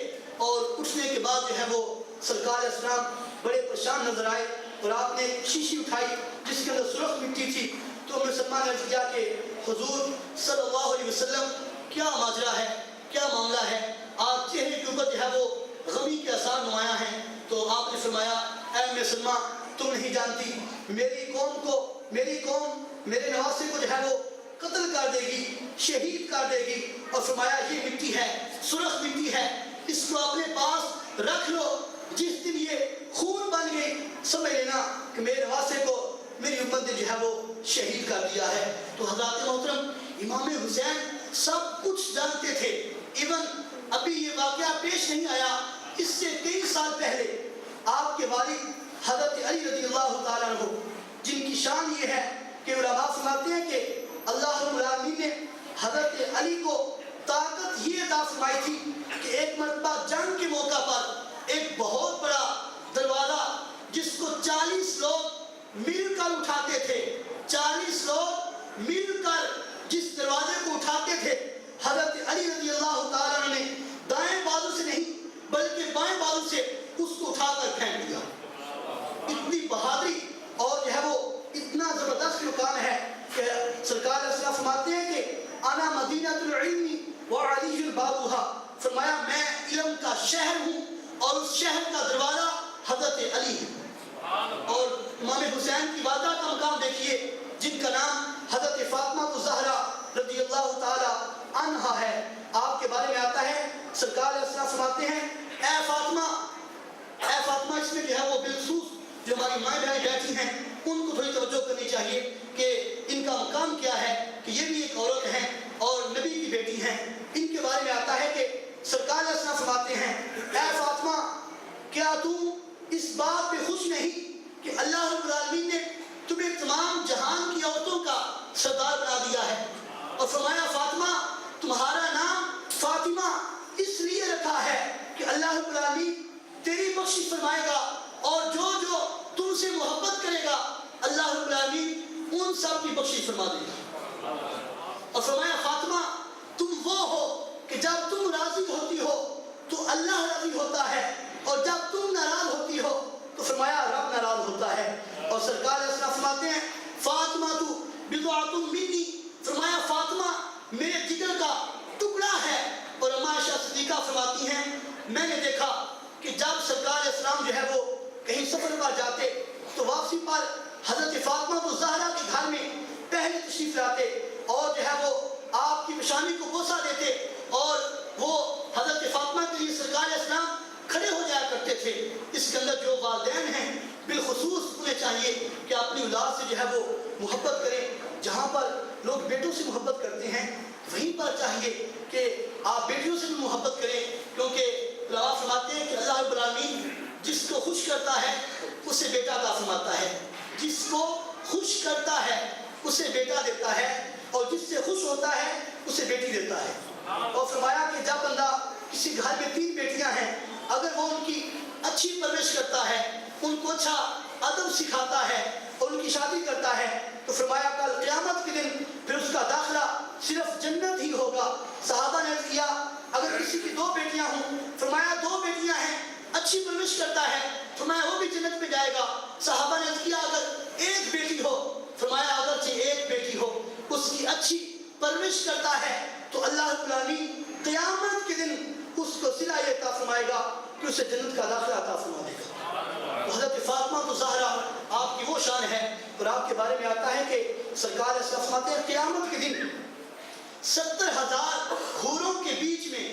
Speaker 6: اور اٹھنے کے بعد جو ہے وہ سرکار اسلام بڑے پریشان نظر آئے، اور آپ نے شیشی اٹھائی جس کے اندر سرخ مٹی تھی، تو ام سلمہ نے عرض کیا کہ حضور صلی اللہ علیہ وسلم کیا ماجرا ہے، کیا معاملہ ہے، آج چہرے کے اوپر جو ہے وہ غمی کے اثار نمایاں ہیں۔ تو آپ نے فرمایا اے ام سلمہ تم نہیں جانتی میری قوم میرے نواسے کو جو ہے وہ قتل کر دے گی، شہید کر دے گی، اور فرمایا یہ مٹی ہے، سرخ مٹی ہے، اس کو اپنے پاس رکھ لو، جس دن یہ خون بن گئی سمجھ لینا کہ میرے نواسے کو میری امت نے جو ہے وہ شہید کر دیا ہے۔ تو حضرات محترم امام حسین سب کچھ جانتے تھے، ایون ابھی یہ واقعہ پیش نہیں آیا، اس سے کئی سال پہلے آپ کے والد حضرت علی رضی اللہ تعالیٰ عنہ جن کی شان یہ ہے کہ علماء فرماتے ہیں کہ اللہ رب العالمین نے حضرت علی کو طاقت یہ عطا فرمائی تھی کہ ایک مرتبہ جنگ کے موقع پر ایک بہت بڑا دروازہ جس کو 40 لوگ مل کر اٹھاتے تھے، 40 لوگ مل کر جس دروازے کو اٹھاتے تھے، حضرت علی رضی اللہ تعالیٰ عنہ نے دائیں بازو سے نہیں بلکہ بائیں بازو سے اس کو اٹھا کر پھینک دیا۔ اتنی بہادری اور جو ہے وہ اتنا زبردست مقام ہے کہ سرکار اسلام فرماتے ہیں کہ انا مدینہ العلم وعلی بابها، فرمایا میں علم کا شہر ہوں اور اس شہر کا دروازہ حضرت علی ہے۔ اور امام حسین کی والدہ کا مقام دیکھیے جن کا نام حضرت فاطمہ الزہرا رضی اللہ تعالی عنہا ہے، آپ کے بارے میں آتا ہے سرکار اسلام فرماتے ہیں اے فاطمہ اس میں جو ہے وہ بالخصوص جو ہماری مائیں بہنیں بیٹھی ہیں ان کو تھوڑی توجہ کرنی چاہیے کہ ان کا مقام کیا ہے، کہ یہ بھی ایک عورت ہیں اور نبی کی بیٹی ہیں۔ ان کے بارے میں آتا ہے کہ سرکار اسلام فرماتے ہیں اے فاطمہ کیا تم اس بات پہ خوش نہیں کہ اللہ رب العالمین نے تمہیں تمام جہان کی عورتوں کا سردار بنا دیا ہے، اور فرمایا فاطمہ تمہارا نام فاطمہ اس لیے رکھا ہے کہ اللہ رب العالمین تیری بخشش فرمائے گا، اور جو جو تم سے محبت کرے گا اللہ رب العالمین ان سب کی بخشش فرما دے گا۔ اور فرمایا فاطمہ تم وہ ہو کہ جب تم راضی ہوتی ہو تو اللہ راضی ہوتا ہے، اور جب تم ناراض ہوتی ہو تو فرمایا رب ناراض ہوتا ہے۔ اور سرکار اسلام فرماتے ہیں فاطمہ تو بضعۃ منی، فرمایا فاطمہ میرے جگر کا ٹکڑا ہے۔ اور اما عائشہ صدیقہ فرماتی ہیں میں نے دیکھا کہ جب سرکار اسلام جو ہے وہ کہیں سفر پر جاتے تو واپسی پر حضرت فاطمہ الزہرا کے گھر میں پہلے تشریف لاتے اور جو ہے وہ آپ کی پیشانی کو بوسہ دیتے، اور وہ حضرت فاطمہ کے لیے سرکار اسلام کھڑے ہو جایا کرتے تھے۔ اس کے اندر جو والدین ہیں بالخصوص انہیں چاہیے کہ اپنی اولاد سے جو ہے وہ محبت کریں، جہاں پر لوگ بیٹوں سے محبت کرتے ہیں وہیں پر چاہیے کہ آپ بیٹیوں سے بھی محبت کریں، کیونکہ علماء فرماتے ہیں کہ اللہ رب العالمین جس کو خوش کرتا ہے اسے بیٹا عطا فرماتا ہے، جس کو خوش کرتا ہے اسے بیٹا دیتا ہے، اور جس سے خوش ہوتا ہے اسے بیٹی دیتا ہے۔ اور فرمایا کہ جب بندہ کسی گھر میں 3 بیٹیاں ہیں، اگر وہ ان کی اچھی پرورش کرتا ہے، ان کو اچھا ادب سکھاتا ہے اور ان کی شادی کرتا ہے، تو فرمایا کل قیامت کے دن پھر اس کا داخلہ صرف جنت ہی ہوگا۔ صحابہ نے عرض کیا اگر کسی کی 2 بیٹیاں ہوں، فرمایا 2 بیٹیاں ہیں، اچھی پرورش کرتا ہے، فرمایا وہ بھی جنت میں جائے گا۔ صحابہ نے عرض کیا اگر 1 بیٹی ہو، فرمایا اگرچہ 1 بیٹی ہو، اس کی اچھی پرورش کرتا ہے تو اللہ رب العالمین قیامت کے دن اس کو صلہ یہ عطا فرمائے گا کہ اسے جنت کا داخلہ عطا فرما دے گا۔ تو حضرت فاطمہ تو زہرا آپ کی وہ شان ہے، اور آپ کے بارے میں آتا ہے کہ سرکار ایسا فرماتے ہیں قیامت کے دن 70,000 حوروں کے بیچ میں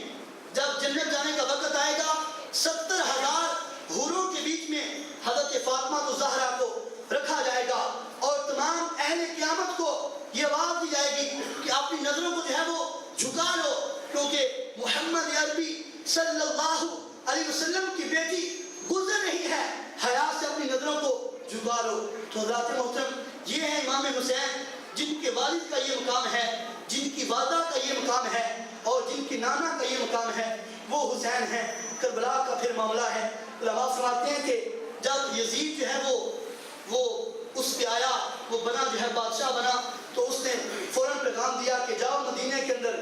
Speaker 6: جب جنت جانے کا وقت آئے گا، 70,000 حوروں کے بیچ میں حضرت فاطمہ تو زہرا کو رکھا جائے گا، اور تمام اہل قیامت کو یہ آواز دی جائے گی کہ اپنی نظروں کو جو ہے وہ جھکا لو، کیونکہ محمد عربی صلی اللہ علیہ وسلم کی بیٹی گزر رہی ہے، حیا سے اپنی نظروں کو جھکا لو۔ تو حضرات محترم، یہ ہے امام حسین جن کے والد کا یہ مقام ہے، جن کی والدہ کا یہ مقام ہے، اور جن کی نانا کا یہ مقام ہے، وہ حسین ہیں۔ کربلا کا پھر معاملہ ہے، علماء فرماتے ہیں کہ جب یزید جو ہے وہ اس پہ آیا، وہ بنا جو ہے بادشاہ بنا، تو اس نے فوراً پیغام دیا کہ جاؤ مدینے کے اندر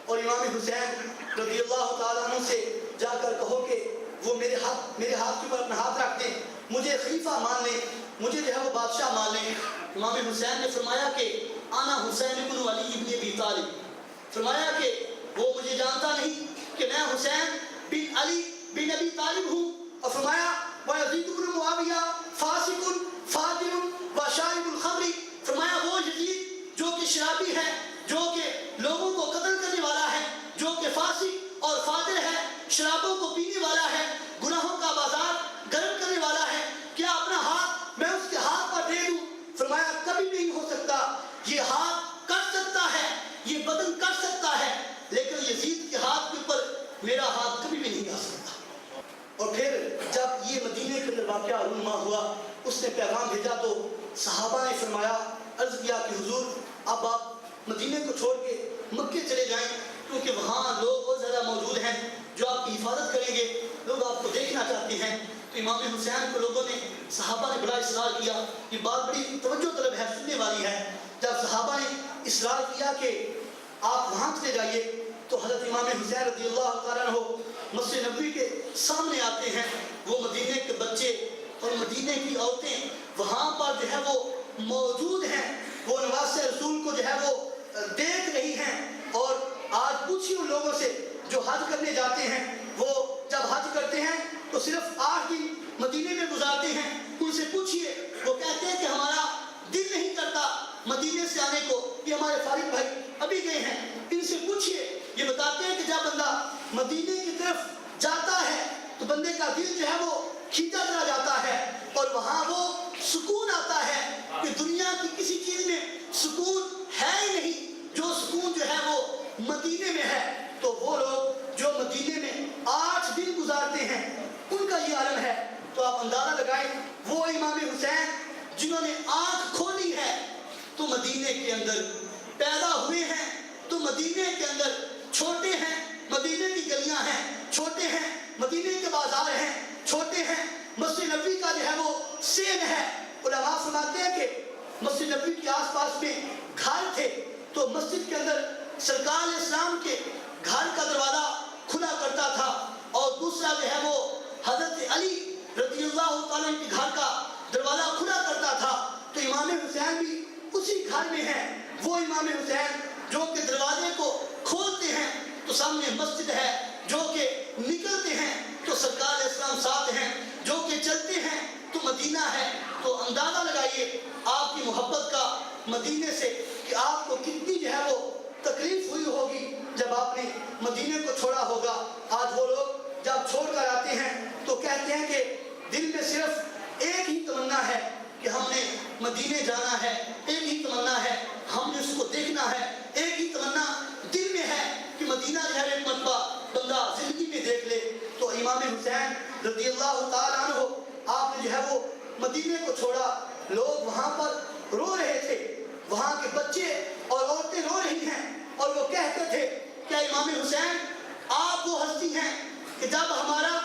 Speaker 6: اور امام حسین رضی اللہ تعالیٰ عنہ سے جا کر کہو کہ وہ میرے ہاتھ کے اوپر اپنا ہاتھ رکھ دیں، مجھے خلیفہ مان لیں، مجھے جو ہے وہ بادشاہ مان لیں۔ امام حسین نے فرمایا کہ انا حسین ابن علی ابن ابی طالب، فرمایا کہ وہ مجھے جانتا نہیں کہ میں حسین بن علی بن ابی طالب ہوں، اور فرمایا وَيَزِيدُ بْنُ مُعَاوِيَةَ فَاسِقٌ فَاجِرٌ وَشَارِبُ الْخَمْرِ، فرمایا وہ یزید جو کہ شرابی ہے، جو کہ لوگوں کو قتل کرنے والا ہے، جو کہ فاسق اور فاجر ہے، شرابوں کو پینے والا ہے، گناہوں کا بازار گرم کرنے والا ہے، کیا اپنا ہاتھ میں اس کے ہاتھ پر دے دوں؟ فرمایا کبھی نہیں ہو سکتا، یہ ہاتھ کر سکتا ہے، یہ بدن کر سکتا ہے، لیکن یزید کے ہاتھ کے اوپر میرا ہاتھ کبھی بھی نہیں آ سکتا۔ اور پھر جب یہ مدینے کے اندر واقعہ رونما ہوا، اس نے پیغام بھیجا تو صحابہ نے فرمایا، عرض کیا کہ حضور اب آپ مدینے کو چھوڑ کے مکے چلے جائیں، کیونکہ وہاں لوگ بہت زیادہ موجود ہیں جو آپ کی حفاظت کریں گے، لوگ آپ کو دیکھنا چاہتے ہیں۔ تو امام حسین کو لوگوں نے، صحابہ نے بڑا اصرار کیا، یہ بات بڑی توجہ طلب ہے، سننے والی ہے۔ جب صحابہ نے اصرار کیا کہ آپ وہاں چلے جائیے، تو حضرت امام حسین رضی اللہ تعالیٰ عنہ مسجد نبوی کے سامنے آتے ہیں۔ وہ مدینے کے بچے اور مدینے کی عورتیں وہاں پر جو ہے وہ موجود ہیں، وہ نواسے رسول کو جو ہے وہ دیکھ رہی ہیں۔ اور آج پوچھیے ان لوگوں سے جو حج کرنے جاتے ہیں، وہ جب حج کرتے ہیں تو صرف 8 دن مدینے میں گزارتے ہیں، ان سے پوچھیے، وہ کہتے ہیں کہ ہمارا دل نہیں کرتا مدینے سے آنے کو۔ یہ ہمارے فارغ بھائی ابھی گئے ہیں، ان سے پوچھیے، یہ بتاتے ہیں کہ جب بندہ مدینے کی طرف جاتا ہے تو بندے کا دل جو ہے وہ کھینچا چلا جاتا ہے، اور وہاں وہ سکون آتا ہے کہ دنیا کی کسی چیز میں سکون ہے ہی نہیں، جو سکون جو ہے وہ مدینے میں ہے۔ تو وہ لوگ جو مدینے میں 8 دن گزارتے ہیں، ان کا یہ عالم ہے۔ تو آپ اندازہ لگائیں، وہ امام حسین جنہوں نے آنکھ کھولی ہے تو مدینے کے اندر پیدا ہوئے ہیں، تو مدینے کے اندر چھوٹے ہیں، مدینے کی گلیاں ہیں، چھوٹے ہیں، مدینے کے بازار ہیں، چھوٹے ہیں، مسجد نبوی کا جو ہے وہ سین ہے۔ علماء فرماتے ہیں کہ مسجد نبوی کے آس پاس میں گھر تھے، تو مسجد کے اندر سرکار اسلام کے گھر کا دروازہ کھلا کرتا تھا، اور دوسرا جو ہے وہ حضرت علی رضی اللہ تعالیٰ کے گھر کا دروازہ کھلا کرتا تھا۔ تو امام حسین بھی اسی گھر میں ہیں، وہ امام حسین جو کہ دروازے کو کھولتے ہیں تو سامنے مسجد ہے، جو کہ نکلتے ہیں تو سرکار اسلام ساتھ ہیں، جو کہ چلتے ہیں تو مدینہ ہے۔ تو اندازہ لگائیے آپ کی محبت کا مدینے سے کہ آپ کو کتنی جو ہے وہ تکلیف ہوئی ہوگی جب آپ نے مدینے کو چھوڑا ہوگا۔ آج وہ لوگ جب چھوڑ کر آتے ہیں تو کہتے ہیں کہ دل میں صرف ایک ہی تمنا ہے کہ ہم نے مدینے جانا ہے، ایک ہی تمنا ہے ہم نے اس کو دیکھنا ہے، ایک ہی تمنا دل میں ہے کہ مدینہ جو ہے ایک مرتبہ بندہ زندگی میں دیکھ لے۔ تو امام حسین حسین رضی اللہ تعالیٰ عنہ آپ نے جو ہے وہ مدینے کو چھوڑا، لوگ وہاں پر رو رہے تھے، وہاں کے بچے اور عورتیں رو رہی ہیں اور وہ کہتے تھے کہ امام حسین آپ وہ ہستی ہیں کہ جب ہمارا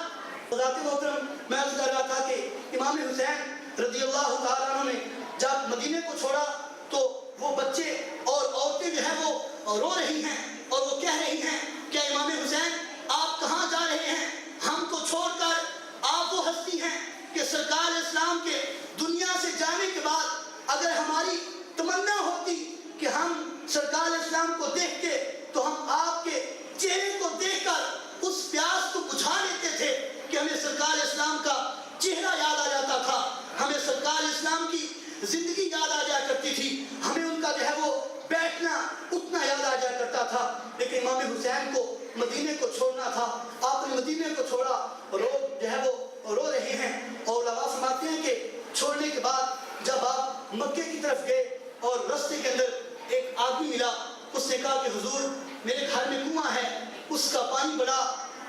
Speaker 6: ذات محترم میں عرض کر رہا تھا کہ امام حسین رضی اللہ تعالیٰ عنہ نے جب مدینے کو چھوڑا تو وہ بچے اور عورتیں جو ہیں وہ رو رہی ہیں اور وہ کہہ رہی ہیں کہ امام حسین آپ کہاں جا رہے ہیں؟ ہم کو چھوڑ کر آپ وہ ہستی ہیں کہ سرکار اسلام کے دنیا سے جانے کے بعد اگر ہماری تمنا ہوتی کہ ہم سرکار اسلام کو دیکھتے تو ہم آپ کے چہرے کو دیکھ کر اس پیاس کو بجھا لیتے تھے کہ ہمیں سرکار اسلام کا چہرہ یاد آ جاتا تھا، ہمیں سرکار اسلام کی زندگی یاد آ جایا کرتی تھی، ہمیں ان کا جو ہے وہ بیٹھنا اٹھنا یاد آ جایا کرتا تھا۔ لیکن امام حسین کو مدینے کو چھوڑنا تھا، آپ نے مدینے کو چھوڑا، لوگ جو ہے وہ رو رہے ہیں اور علماء فرماتے ہیں کہ چھوڑنے کے بعد جب آپ مکے کی طرف گئے اور رستے کے اندر ایک آدمی ملا، اس نے کہا کہ حضور میرے گھر میں کنواں ہے، اس کا پانی بڑا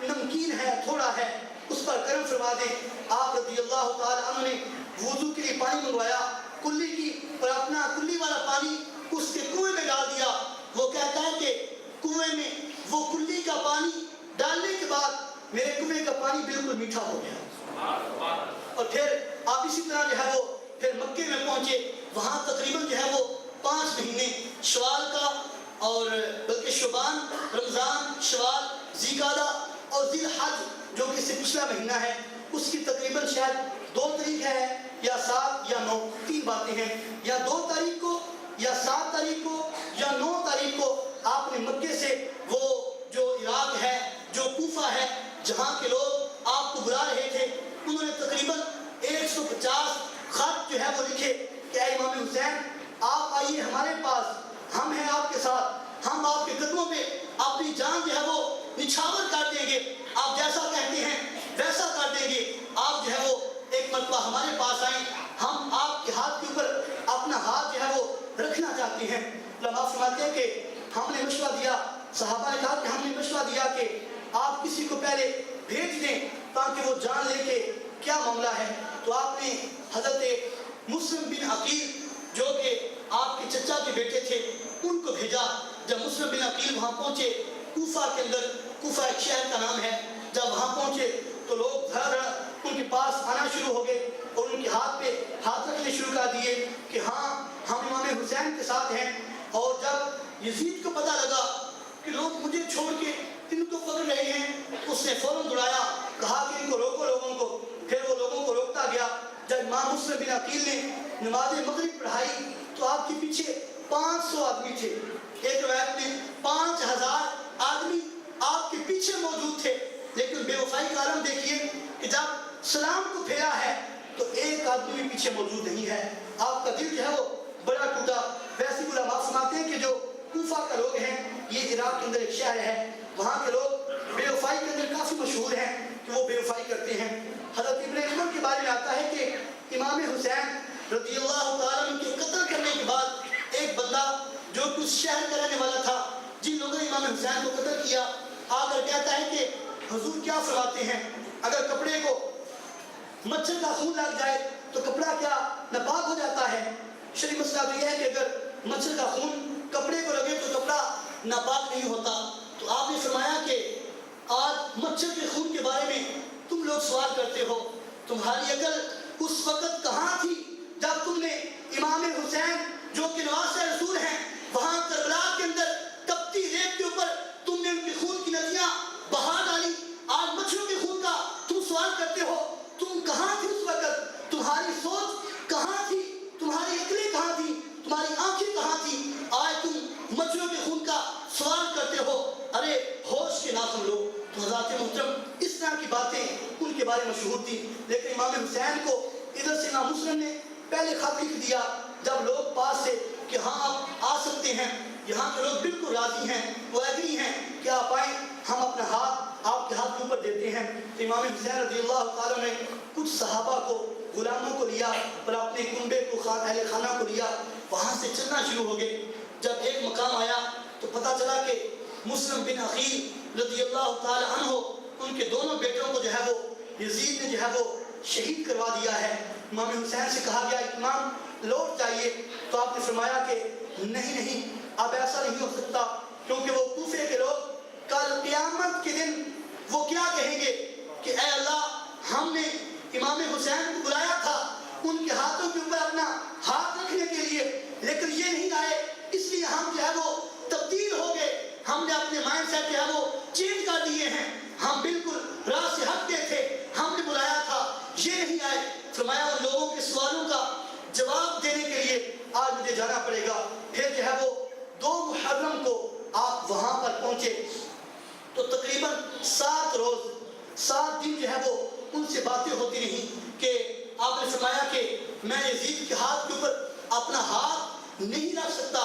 Speaker 6: نمکین ہے، تھوڑا ہے، اس پر کرم فرما دیں۔ آپ رضی اللہ تعالی عنہ نے وضو کے لیے پانی منگوایا کلی کی اور اپنا کلی والا پانی اس کے کنویں میں ڈال دیا۔ وہ کہتا ہے کہ کنویں میں وہ کلی کا پانی ڈالنے کے بعد میرے کنویں کا پانی بالکل میٹھا ہو گیا۔ اور پھر آپ اسی طرح جو ہے وہ پھر مکے میں پہنچے، وہاں تقریباً جو ہے وہ 5 مہینے شوال کا اور بلکہ شعبان، رمضان، شوال، ذیقعدہ اور ذی الحج جو کہ اس سے پچھلا مہینہ ہے، اس کی تقریباً شاید 2 تاریخ ہے یا 7 یا 9، 3 باتیں ہیں، یا 2 تاریخ کو یا 7 تاریخ کو یا 9 تاریخ کو آپ نے مکے سے وہ جو عراق ہے، جو کوفہ ہے، جہاں کے لوگ آپ کو بلا رہے تھے، انہوں نے تقریباً 150 خط جو ہے وہ لکھے کہ اے امام حسین آپ آئیے ہمارے پاس، ہم ہیں آپ کے ساتھ، ہم آپ کے قدموں پہ اپنی جان جو ہے وہ نچھاور کر دیں گے، آپ جیسا کہتے ہیں ویسا کر دیں گے۔ آپ جو ہے وہ ایک مرتبہ ہمارے پاس آئیں، ہم آپ کے ہاتھ کے اوپر اپنا ہاتھ جو ہے وہ رکھنا چاہتے ہیں۔ علماء فرماتے ہیں کہ ہم نے مشورہ دیا، صحابہ نے کہا کہ ہم نے مشورہ دیا کہ آپ کسی کو پہلے بھیج دیں تاکہ وہ جان لے کہ کیا معاملہ ہے۔ تو آپ نے حضرت مسلم بن عقیل جو کہ آپ کے چچا کے بیٹے تھے ان کو بھیجا۔ جب مسلم بن عقیل وہاں پہنچے کوفہ کے اندر، کوفہ ایک شہر کا نام ہے، جب وہاں پہنچے تو لوگ دھڑا دھڑا ان کے پاس آنا شروع ہو گئے اور ان کے ہاتھ پہ ہاتھ رکھنے شروع کر دیے کہ ہاں ہم امام حسین کے ساتھ ہیں۔ اور جب یزید کو پتہ لگا کہ لوگ مجھے چھوڑ کے ان کو پکڑ رہے ہیں، اس نے فوراً دوڑایا، کہا کہ ان کو روکو لوگوں کو۔ پھر وہ لوگوں کو روکتا گیا۔ جب امام مسلم بن عقیل نے نماز مغرب پڑھائی تو آپ کے پیچھے 500 آدمی تھے، ایک روایت میں 5000 آدمی آپ کے پیچھے موجود تھے۔ لیکن بے وفائی کا عالم دیکھیے کہ جب سلام کو پھیرا ہے تو ایک آدمی بھی پیچھے موجود نہیں ہے، آپ کا دل جو ہے وہ بڑا ٹوٹا۔ ویسے علماء فرماتے ہیں کہ جو کوفہ کا لوگ ہیں، یہ عراق کے اندر ایک شہر ہے، وہاں کے لوگ بے وفائی کے اندر کافی مشہور ہیں کہ وہ بے وفائی کرتے ہیں۔ حضرت ابن عمر کے بارے میں آتا ہے کہ امام حسین رضی اللہ تعالیٰ عنہ کے قتل کرنے کے بعد ایک بندہ جو کہ اس شہر کا رہنے والا تھا، جن لوگوں نے امام حسین کو قتل کیا، آ کر کہتا ہے کہ حضور کیا فرماتے ہیں، اگر کپڑے کو مچھر کا خون لگ جائے تو کپڑا کیا ناپاک ہو جاتا ہے؟ شرعی مسئلہ تو یہ ہے کہ اگر مچھر کا خون کپڑے کو لگے تو کپڑا ناپاک نہیں ہوتا۔ تو آپ نے فرمایا کہ آج مچھر کے خون کے بارے میں تم لوگ سوال کرتے ہو، تمہاری عقل اس وقت کہاں تھی جب تم نے امام حسین جو کہ نواسہ رسول ہیں وہاں کربلا کے اندر تپتی ریت کے اوپر تم نے ان کے خون کی ندیاں بہا ڈالی؟ آج مچھروں کے خون کا تم سوال کرتے ہو، تم کہاں تھی اس وقت؟ تمہاری سوچ کہاں تھی؟ تمہاری عقلیں کہاں تھی؟ تمہاری آنکھیں کہاں تھی؟ آج تم مچھروں کے خون کا سوال کرتے ہو؟ ارے ہوش کے ناخن لو۔ تو حضرات محترم اس طرح کی باتیں ان کے بارے میں مشہور تھی۔ لیکن امام حسین کو ادھر سے امام مسلم نے پہلے خط لکھ دیا جب لوگ پاس سے کہ ہاں آپ آ سکتے ہیں، یہاں کے لوگ بالکل راضی ہیں، وہ ایگری ہیں کہ آپ آئیں، ہم اپنا ہاتھ آپ کے ہاتھ کے اوپر دیتے ہیں۔ تو امام حسین رضی اللہ تعالیٰ نے کچھ صحابہ کو، غلاموں کو لیا اور اپنے کنبے کو، اہل خانہ کو لیا، وہاں سے چلنا شروع ہو گئے۔ جب ایک مقام آیا تو پتہ چلا کہ مسلم بن عقیل رضی اللہ تعالیٰ عنہ ان کے دونوں بیٹوں کو جو ہے وہ یزید نے جو ہے وہ شہید کروا دیا ہے۔ امام حسین سے کہا گیا امام لوٹ جائیے، تو آپ نے فرمایا کہ نہیں اب ایسا نہیں ہو سکتا، کیونکہ وہ کوفے کے لوگ کل قیامت کے دن وہ کیا کہیں گے کہ اے اللہ ہم نے امام حسین کو بلایا تھا ان کے ہاتھوں کے اوپر اپنا ہاتھ رکھنے کے لیے، لیکن یہ نہیں آئے، اس لیے ہم جو ہے وہ تبدیل ہو گئے، ہم نے اپنے مائنڈ سیٹ جو ہے وہ چینج کر دیے ہیں، ہم بالکل راہ سے ہٹ گئے تھے، ہم نے بلایا تھا یہ نہیں آئے۔ فرمایا ان لوگوں کے سوالوں کا جواب دینے کے لیے آج مجھے جانا پڑے گا۔ پھر جو ہے وہ 2 محرم کو آپ وہاں پر پہنچے تو تقریباً 7 روز 7 دن جو ہے وہ ان سے باتیں ہوتی رہی کہ آپ نے فرمایا کہ میں یزید کے ہاتھ کے اوپر اپنا ہاتھ نہیں رکھ سکتا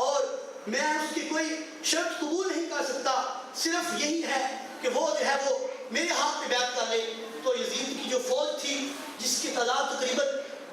Speaker 6: اور میں اس کی کوئی شرط قبول نہیں کر سکتا، صرف یہی ہے کہ وہ جو ہے وہ میرے ہاتھ پہ بیعت کر لے۔ تو یزید کی جو فوج تھی جس کی تعداد تقریباً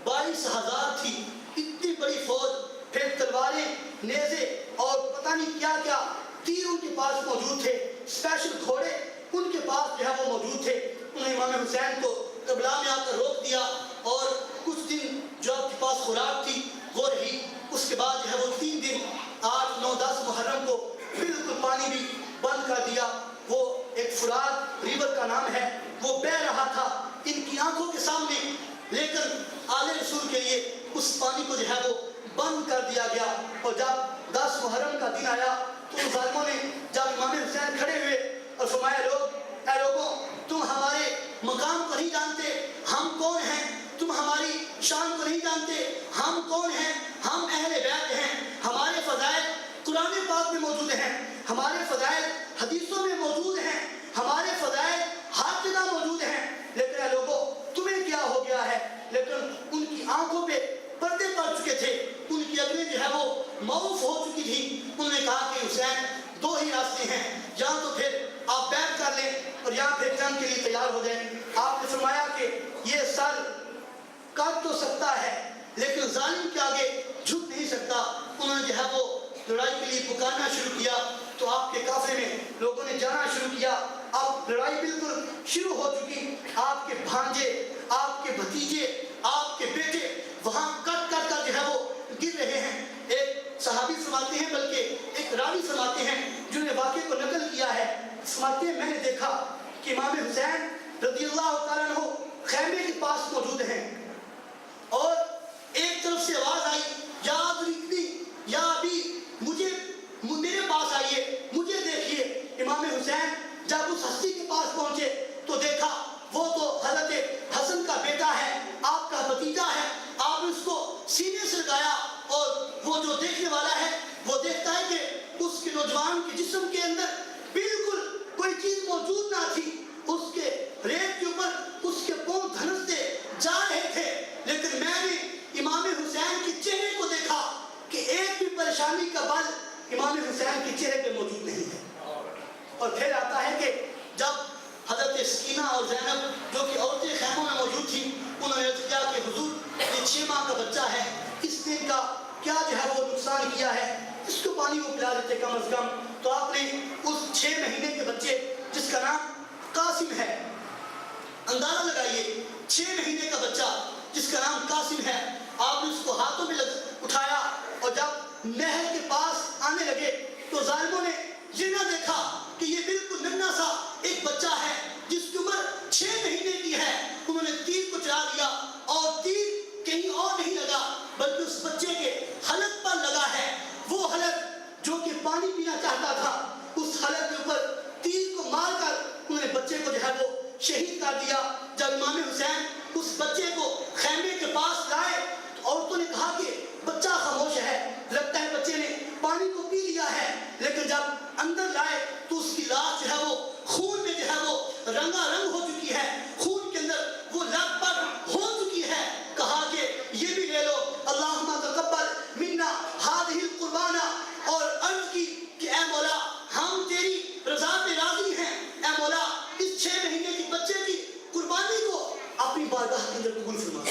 Speaker 6: 22,000 تھی، اتنی بڑی فوج، پھر تلواریں، نیزے اور پتہ نہیں کیا کیا تیر ان کے پاس موجود تھے، اسپیشل گھوڑے ان کے پاس جو ہے وہ موجود تھے۔ انہوں نے امام حسین کو کربلا میں آ کر روک دیا اور کچھ دن جو آپ کے پاس خوراک تھی وہ رہی، اس کے بعد جو ہے وہ 3 دن 8، 9، 10 محرم کو بالکل پانی بھی بند کر دیا۔ وہ ایک فرات ریور کا نام ہے، وہ بہہ رہا تھا ان کی آنکھوں کے سامنے، لیکن آل رسول کے لیے اس پانی کو جو ہے وہ بند کر دیا گیا۔ اور جب 10 محرم کا دن آیا تو ان ظالموں نے جب امام حسین کھڑے ہوئے اور فرمایا اے لوگوں تم ہمارے مقام کو نہیں جانتے، ہم کون ہیں، تم ہماری شان کو نہیں جانتے، ہم کون ہیں، ہم اہل بیت ہیں، ہمارے فضائل قرآن پاک میں موجود ہیں، ہمارے فضائل حدیثوں میں موجود ہیں، ہمارے فضائل ہر جگہ موجود ہیں، لیکن اے لوگوں تمہیں کیا ہو گیا ہے؟ لیکن ان کی آنکھوں پہ پردے پڑ چکے تھے، ان کی عقلیں جو ہے وہ معوف ہو چکی تھی۔ انہوں نے کہا کہ حسین 2 ہی راستے ہیں، یا تو پھر آپ بیعت کر لیں اور یا پھر جنگ کے لیے تیار ہو جائیں۔ آپ نے فرمایا کہ یہ سر کاٹ تو سکتا ہے لیکن ظالم کے آگے جھک نہیں سکتا۔ انہوں نے جو ہے وہ لڑائی کے لیے پکارنا شروع کیا تو آپ کے قافلے میں لوگوں نے جانا شروع کیا۔ اب لڑائی بالکل شروع ہو چکی، آپ کے بھانجے، آپ کے بھتیجے، آپ کے بیٹے وہاں کٹ کر جو ہے وہ گر رہے ہیں۔ ایک صحابی فرماتے ہیں، بلکہ ایک راوی فرماتے ہیں جنہوں نے واقعے کو نقل کیا ہے، فرماتے ہیں میں نے دیکھا کہ امام حسین رضی اللہ تعالیٰ عنہ خیمے کے پاس موجود ہیں اور ایک طرف سے آواز آئی یا ادرکنی یا ابھی مجھے میرے پاس آئیے، مجھے دیکھیے۔ امام حسین جب اس ہستی کے پاس پہنچے تو دیکھا وہ تو حضرت حسن کا بیٹا ہے، آپ کا بھتیجا ہے۔ آپ نے اس کو سینے سے لگایا اور وہ جو دیکھنے والا ہے وہ دیکھتا ہے کہ اس کے نوجوان کے جسم کے اندر بالکل کوئی چیز موجود نہ تھی، اس کے ریت کے اوپر اس کے پاؤں دھنستے جا رہے تھے، لیکن میں نے امام حسین کے چہرے کو دیکھا کہ ایک بھی پریشانی کا بل امام حسین کے چہرے پہ موجود نہیں ہے۔ اور پھر آتا ہے کہ جب حضرت سکینہ اور زینب جو کہ عورتیں خیموں میں موجود تھیں، انہوں نے عرض کیا کہ حضور یہ 6 ماہ کا بچہ ہے، اس نے کا کیا جو ہے وہ نقصان کیا ہے، اس کو پانی وہ پلا دیتے کم از کم۔ تو آپ نے اس 6 مہینے کے بچے جس کا نام قاسم ہے، اندازہ لگائیے 6 مہینے کا بچہ جس کا نام قاسم ہے، آپ نے اس کو ہاتھوں میں اٹھایا اور جب نہر کے پاس آنے لگے تو ظالموں نے یہ نہ دیکھا کہ یہ بالکل ننھا سا ایک بچہ ہے جس کی عمر 6 مہینے کی ہے۔ انہوں نے تیر کو چلا دیا اور تیر کہیں اور نہیں لگا بلکہ اس بچے کے حلق پر لگا ہے۔ وہ حلق جو کہ پانی پینا چاہتا تھا، اس حلق کے اوپر تیر کو مار کر انہوں نے بچے کو جو ہے وہ شہید کر دیا۔ جب امام حسین اس بچے کو خیمے کے پاس لائے تو عورتوں نے کہا کہ بچہ خاموش ہے، لگتا ہے بچے نے پانی کو پی لیا ہے، لیکن جب اندر لائے تو اس کی لاش جو ہے وہ خون میں جو ہے وہ رنگا رنگ ہو چکی ہے، خون کے اندر وہ لت پت ہو چکی ہے۔ کہا کہ یہ بھی لے لو، اللہم تقبل منا ہذہ القربانہ، اور عرض کی کہ اے مولا ہم تیری رضا پہ راضی ہیں، اے مولا اس 6 مہینے کے بچے کی قربانی کو اپنی بارگاہ کے اندر قبول فرما۔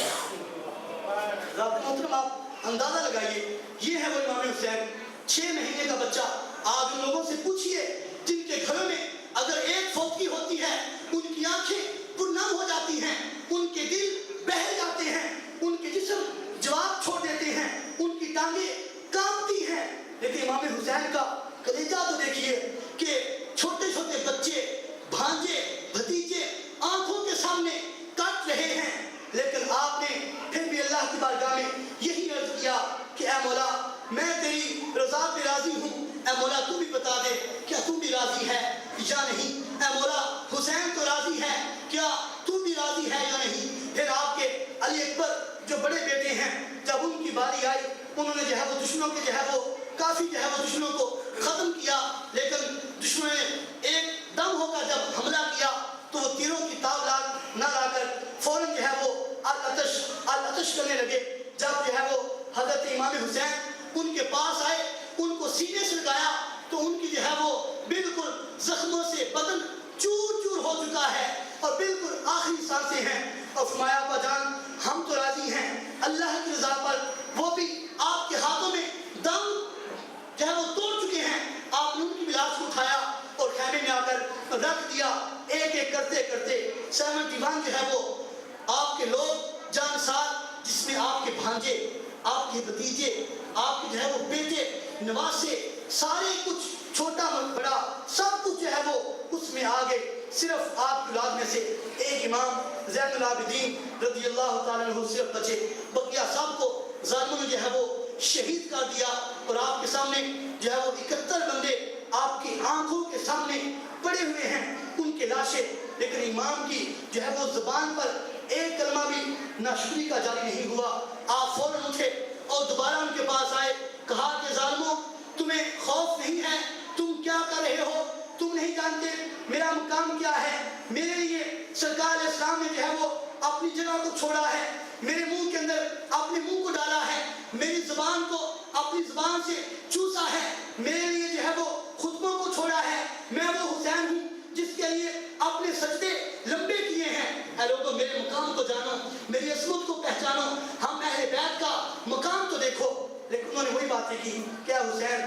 Speaker 6: رب محترم آپ اندازہ لگائیے، یہ ہے وہ امام حسین 6 مہینے کا بچہ۔ آپ ان لوگوں سے پوچھئے جن کے گھروں میں اگر ایک فوتگی ہوتی ہے ان کی آنکھیں پرنم ہو جاتی ہیں، ان کے دل بہل جاتے ہیں، ان کے جسم جواب چھوڑ دیتے ہیں، ان کی ٹانگیں کانپتی ہیں۔ لیکن امام حسین کا کلیجہ تو دیکھیے کہ چھوٹے چھوٹے بچے، بھانجے، بھتیجے آنکھوں کے سامنے کٹ رہے ہیں، لیکن آپ نے پھر بھی اللہ کی بارگاہ میں یہی عرض کیا کہ اے مولا میں تیری رضا پہ راضی ہوں، اے مولا تو بھی بتا دے کیا تو بھی راضی ہے یا نہیں، اے مولا حسین تو راضی ہے، کیا تو بھی راضی ہے یا نہیں۔ پھر آپ کے علی اکبر جو بڑے بیٹے ہیں، جب ان کی باری آئی انہوں نے جو ہے وہ دشمنوں کے جو ہے وہ کافی جو ہے وہ دشمنوں کو ختم کیا، لیکن دشمنوں نے ایک دم ہو کر جب حملہ کیا تو وہ تیروں کی تاب نہ لا کر فوراً جو ہے وہ آتش کرنے لگے۔ جب جو ہے وہ حضرت امام حسین ان کے پاس آئے، ان کو سینے سے لگایا تو ان کی جو ہے وہ بالکل زخموں سے بدن چور چور ہو چکا ہے اور بالکل آخری سانسیں ہیں، اور فرمایا ابا جان ہم تو راضی ہیں اللہ کی رضا پر، وہ بھی آپ کے ہاتھوں میں دم جو ہے وہ توڑ چکے ہیں۔ آپ نے ان کی لاش کو اٹھایا اور خیمے میں آ کر رکھ دیا۔ ایک ایک کرتے کرتے 71 جو ہے وہ آپ کے لوگ جانسار، جس میں آپ کے بھانجے، آپ کے بھتیجے، آپ کے جو ہے وہ بیٹے، نواسے، سارے کچھ چھوٹا بڑا سب کچھ جو ہے وہ اس میں آ گئے۔ صرف آپ کی اولاد میں سے ایک امام زین العابدین رضی اللہ تعالیٰ عنہ صرف بچے، بقیہ سب کو ظالموں نے جو ہے وہ شہید کر دیا، اور آپ کے سامنے جو ہے وہ 71 بندے آپ کی آنکھوں کے سامنے پڑے ہوئے ہیں، ان کے لاشیں، لیکن امام کی جو ہے وہ زبان پر ایک کلمہ بھی ناشکری کا جاری نہیں ہوا۔ آپ فوراً اٹھے اور دوبارہ ان کے پاس آئے، کہا کہ ظالموں تمہیں خوف نہیں ہے، تم کیا کر رہے ہو، تم نہیں جانتے میرا مقام کیا ہے، میرے لیے سرکار علیہ السلام نے جو ہے وہ اپنی جگہ کو چھوڑا ہے، میرے منہ کے اندر اپنے منہ کو ڈالا ہے، میری زبان کو اپنی زبان سے چوسا ہے، میرے لیے جو ہے وہ خطبوں کو چھوڑا ہے، میں وہ حسین ہوں جس کے لیے اپنے سجدے لمبے کیے ہیں۔ اے لوگوں میرے مقام کو جانو، میری عظمت کو پہچانو، ہم اہل بیت کا مقام تو دیکھو۔ لیکن انہوں نے وہی باتیں کی کہ حسین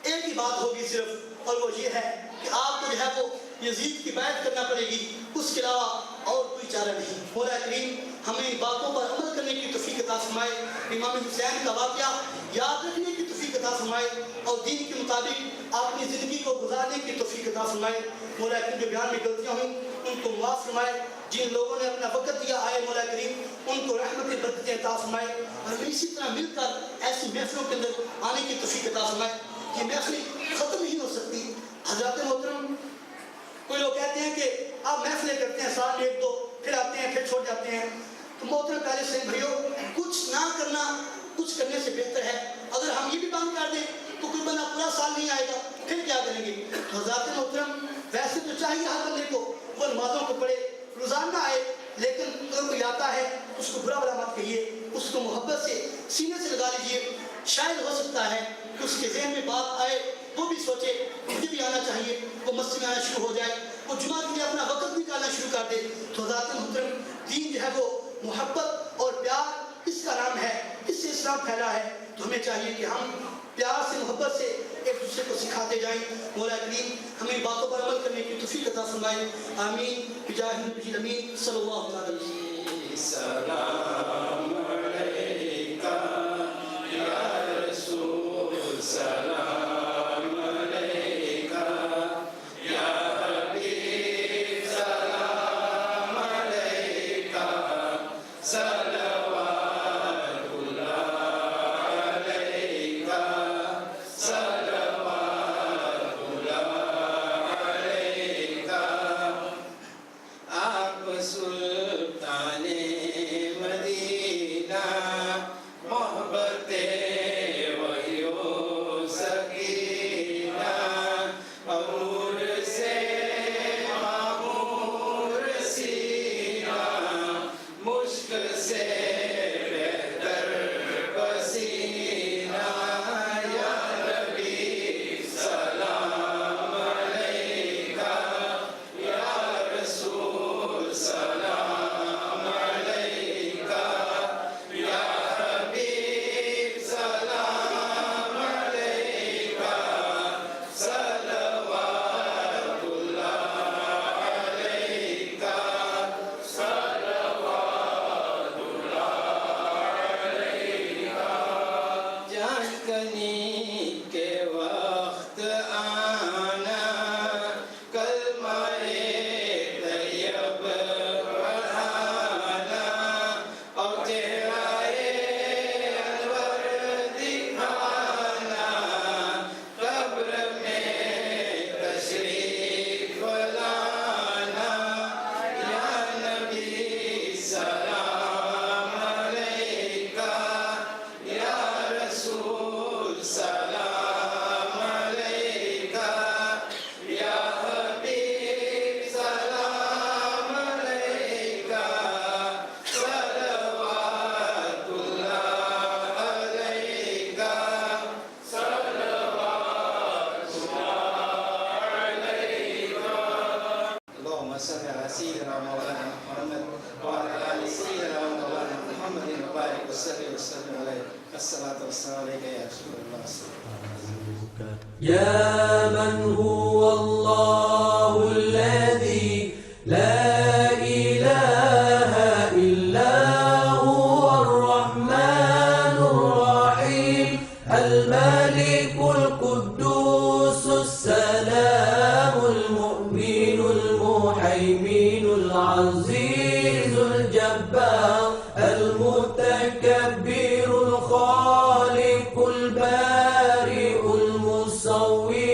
Speaker 6: ایک ہی بات ہوگی صرف، اور وہ یہ ہے کہ آپ کو جو ہے وہ یزید کی بیعت کرنا پڑے گی، اس کے علاوہ اور کوئی چارہ نہیں۔ مولا کریم ہمیں ان باتوں پر عمل کرنے کی توفیق عطا فرمائے، امام حسین کا واقعہ یاد رکھنے کی توفیق عطا فرمائے، اور دین کے مطابق اپنی زندگی کو گزارنے کی توفیق عطا فرمائے۔ مولا کریم جو بیان میں غلطیاں ہوئیں ان کو معاف فرمائے، جن لوگوں نے اپنا وقت دیا آئے مولا کریم ان کو رحمت برکتیں عطا فرمائے، اور اسی طرح مل کر ایسی محفلوں کے اندر آنے کی توفیق عطا فرمائے۔ یہ محفلیں ختم نہیں ہو سکتی۔ حضرات محترم، کوئی لوگ کہتے ہیں کہ آپ محفلیں کرتے ہیں سال میں ایک دو، پھر آتے ہیں پھر چھوڑ جاتے ہیں، تو محترم پہلے سے بھائیو کچھ نہ کرنا کچھ کرنے سے بہتر ہے۔ اگر ہم یہ بھی بند کر دیں تو کوئی بندہ پورا سال نہیں آئے گا، پھر کیا کریں گے؟ تو حضرات محترم ویسے تو چاہیے ہر بندے کو وہ نمازوں کو پڑھے، روزانہ آئے، لیکن اگر کوئی آتا ہے اس کو برا بلا مت کہیے، اس کو محبت سے سینے سے لگا لیجیے۔ شاید ہو سکتا ہے کہ اس کے ذہن میں بات آئے، وہ بھی سوچے مجھے بھی آنا چاہیے، وہ مسجد میں آنا شروع ہو جائے، وہ جمعہ کے لیے اپنا وقت نکالنا شروع کر دے۔ تو حضرات محترم دین جو ہے وہ محبت اور پیار اس کا نام ہے، اس سے اسلام پھیلا ہے، تو ہمیں چاہیے کہ ہم پیار سے محبت سے ایک دوسرے کو سکھاتے جائیں۔ مولا کریم ہمیں باتوں پر عمل کرنے کی توفیق عطا فرمائے، آمین بجاہ نبی الامین صلی اللہ علیہ وسلم۔
Speaker 3: سلام علیکہ یا رسول، سلام علیکہ یا حبیب، سلام علیکہ، صلوات اللہ علیکہ، صلوات اللہ علیکہ۔ آپ سلطان مدینہ
Speaker 7: وصلي وسلم عليك الصلاة والسلام عليك يا رسول الله.
Speaker 1: يا من هو الله الذي لا إله إلا هو الرحمن الرحيم الملك القدوس السلام المؤمن المهيمن العزيز الجبار المتكبر الخالق البارئ المصور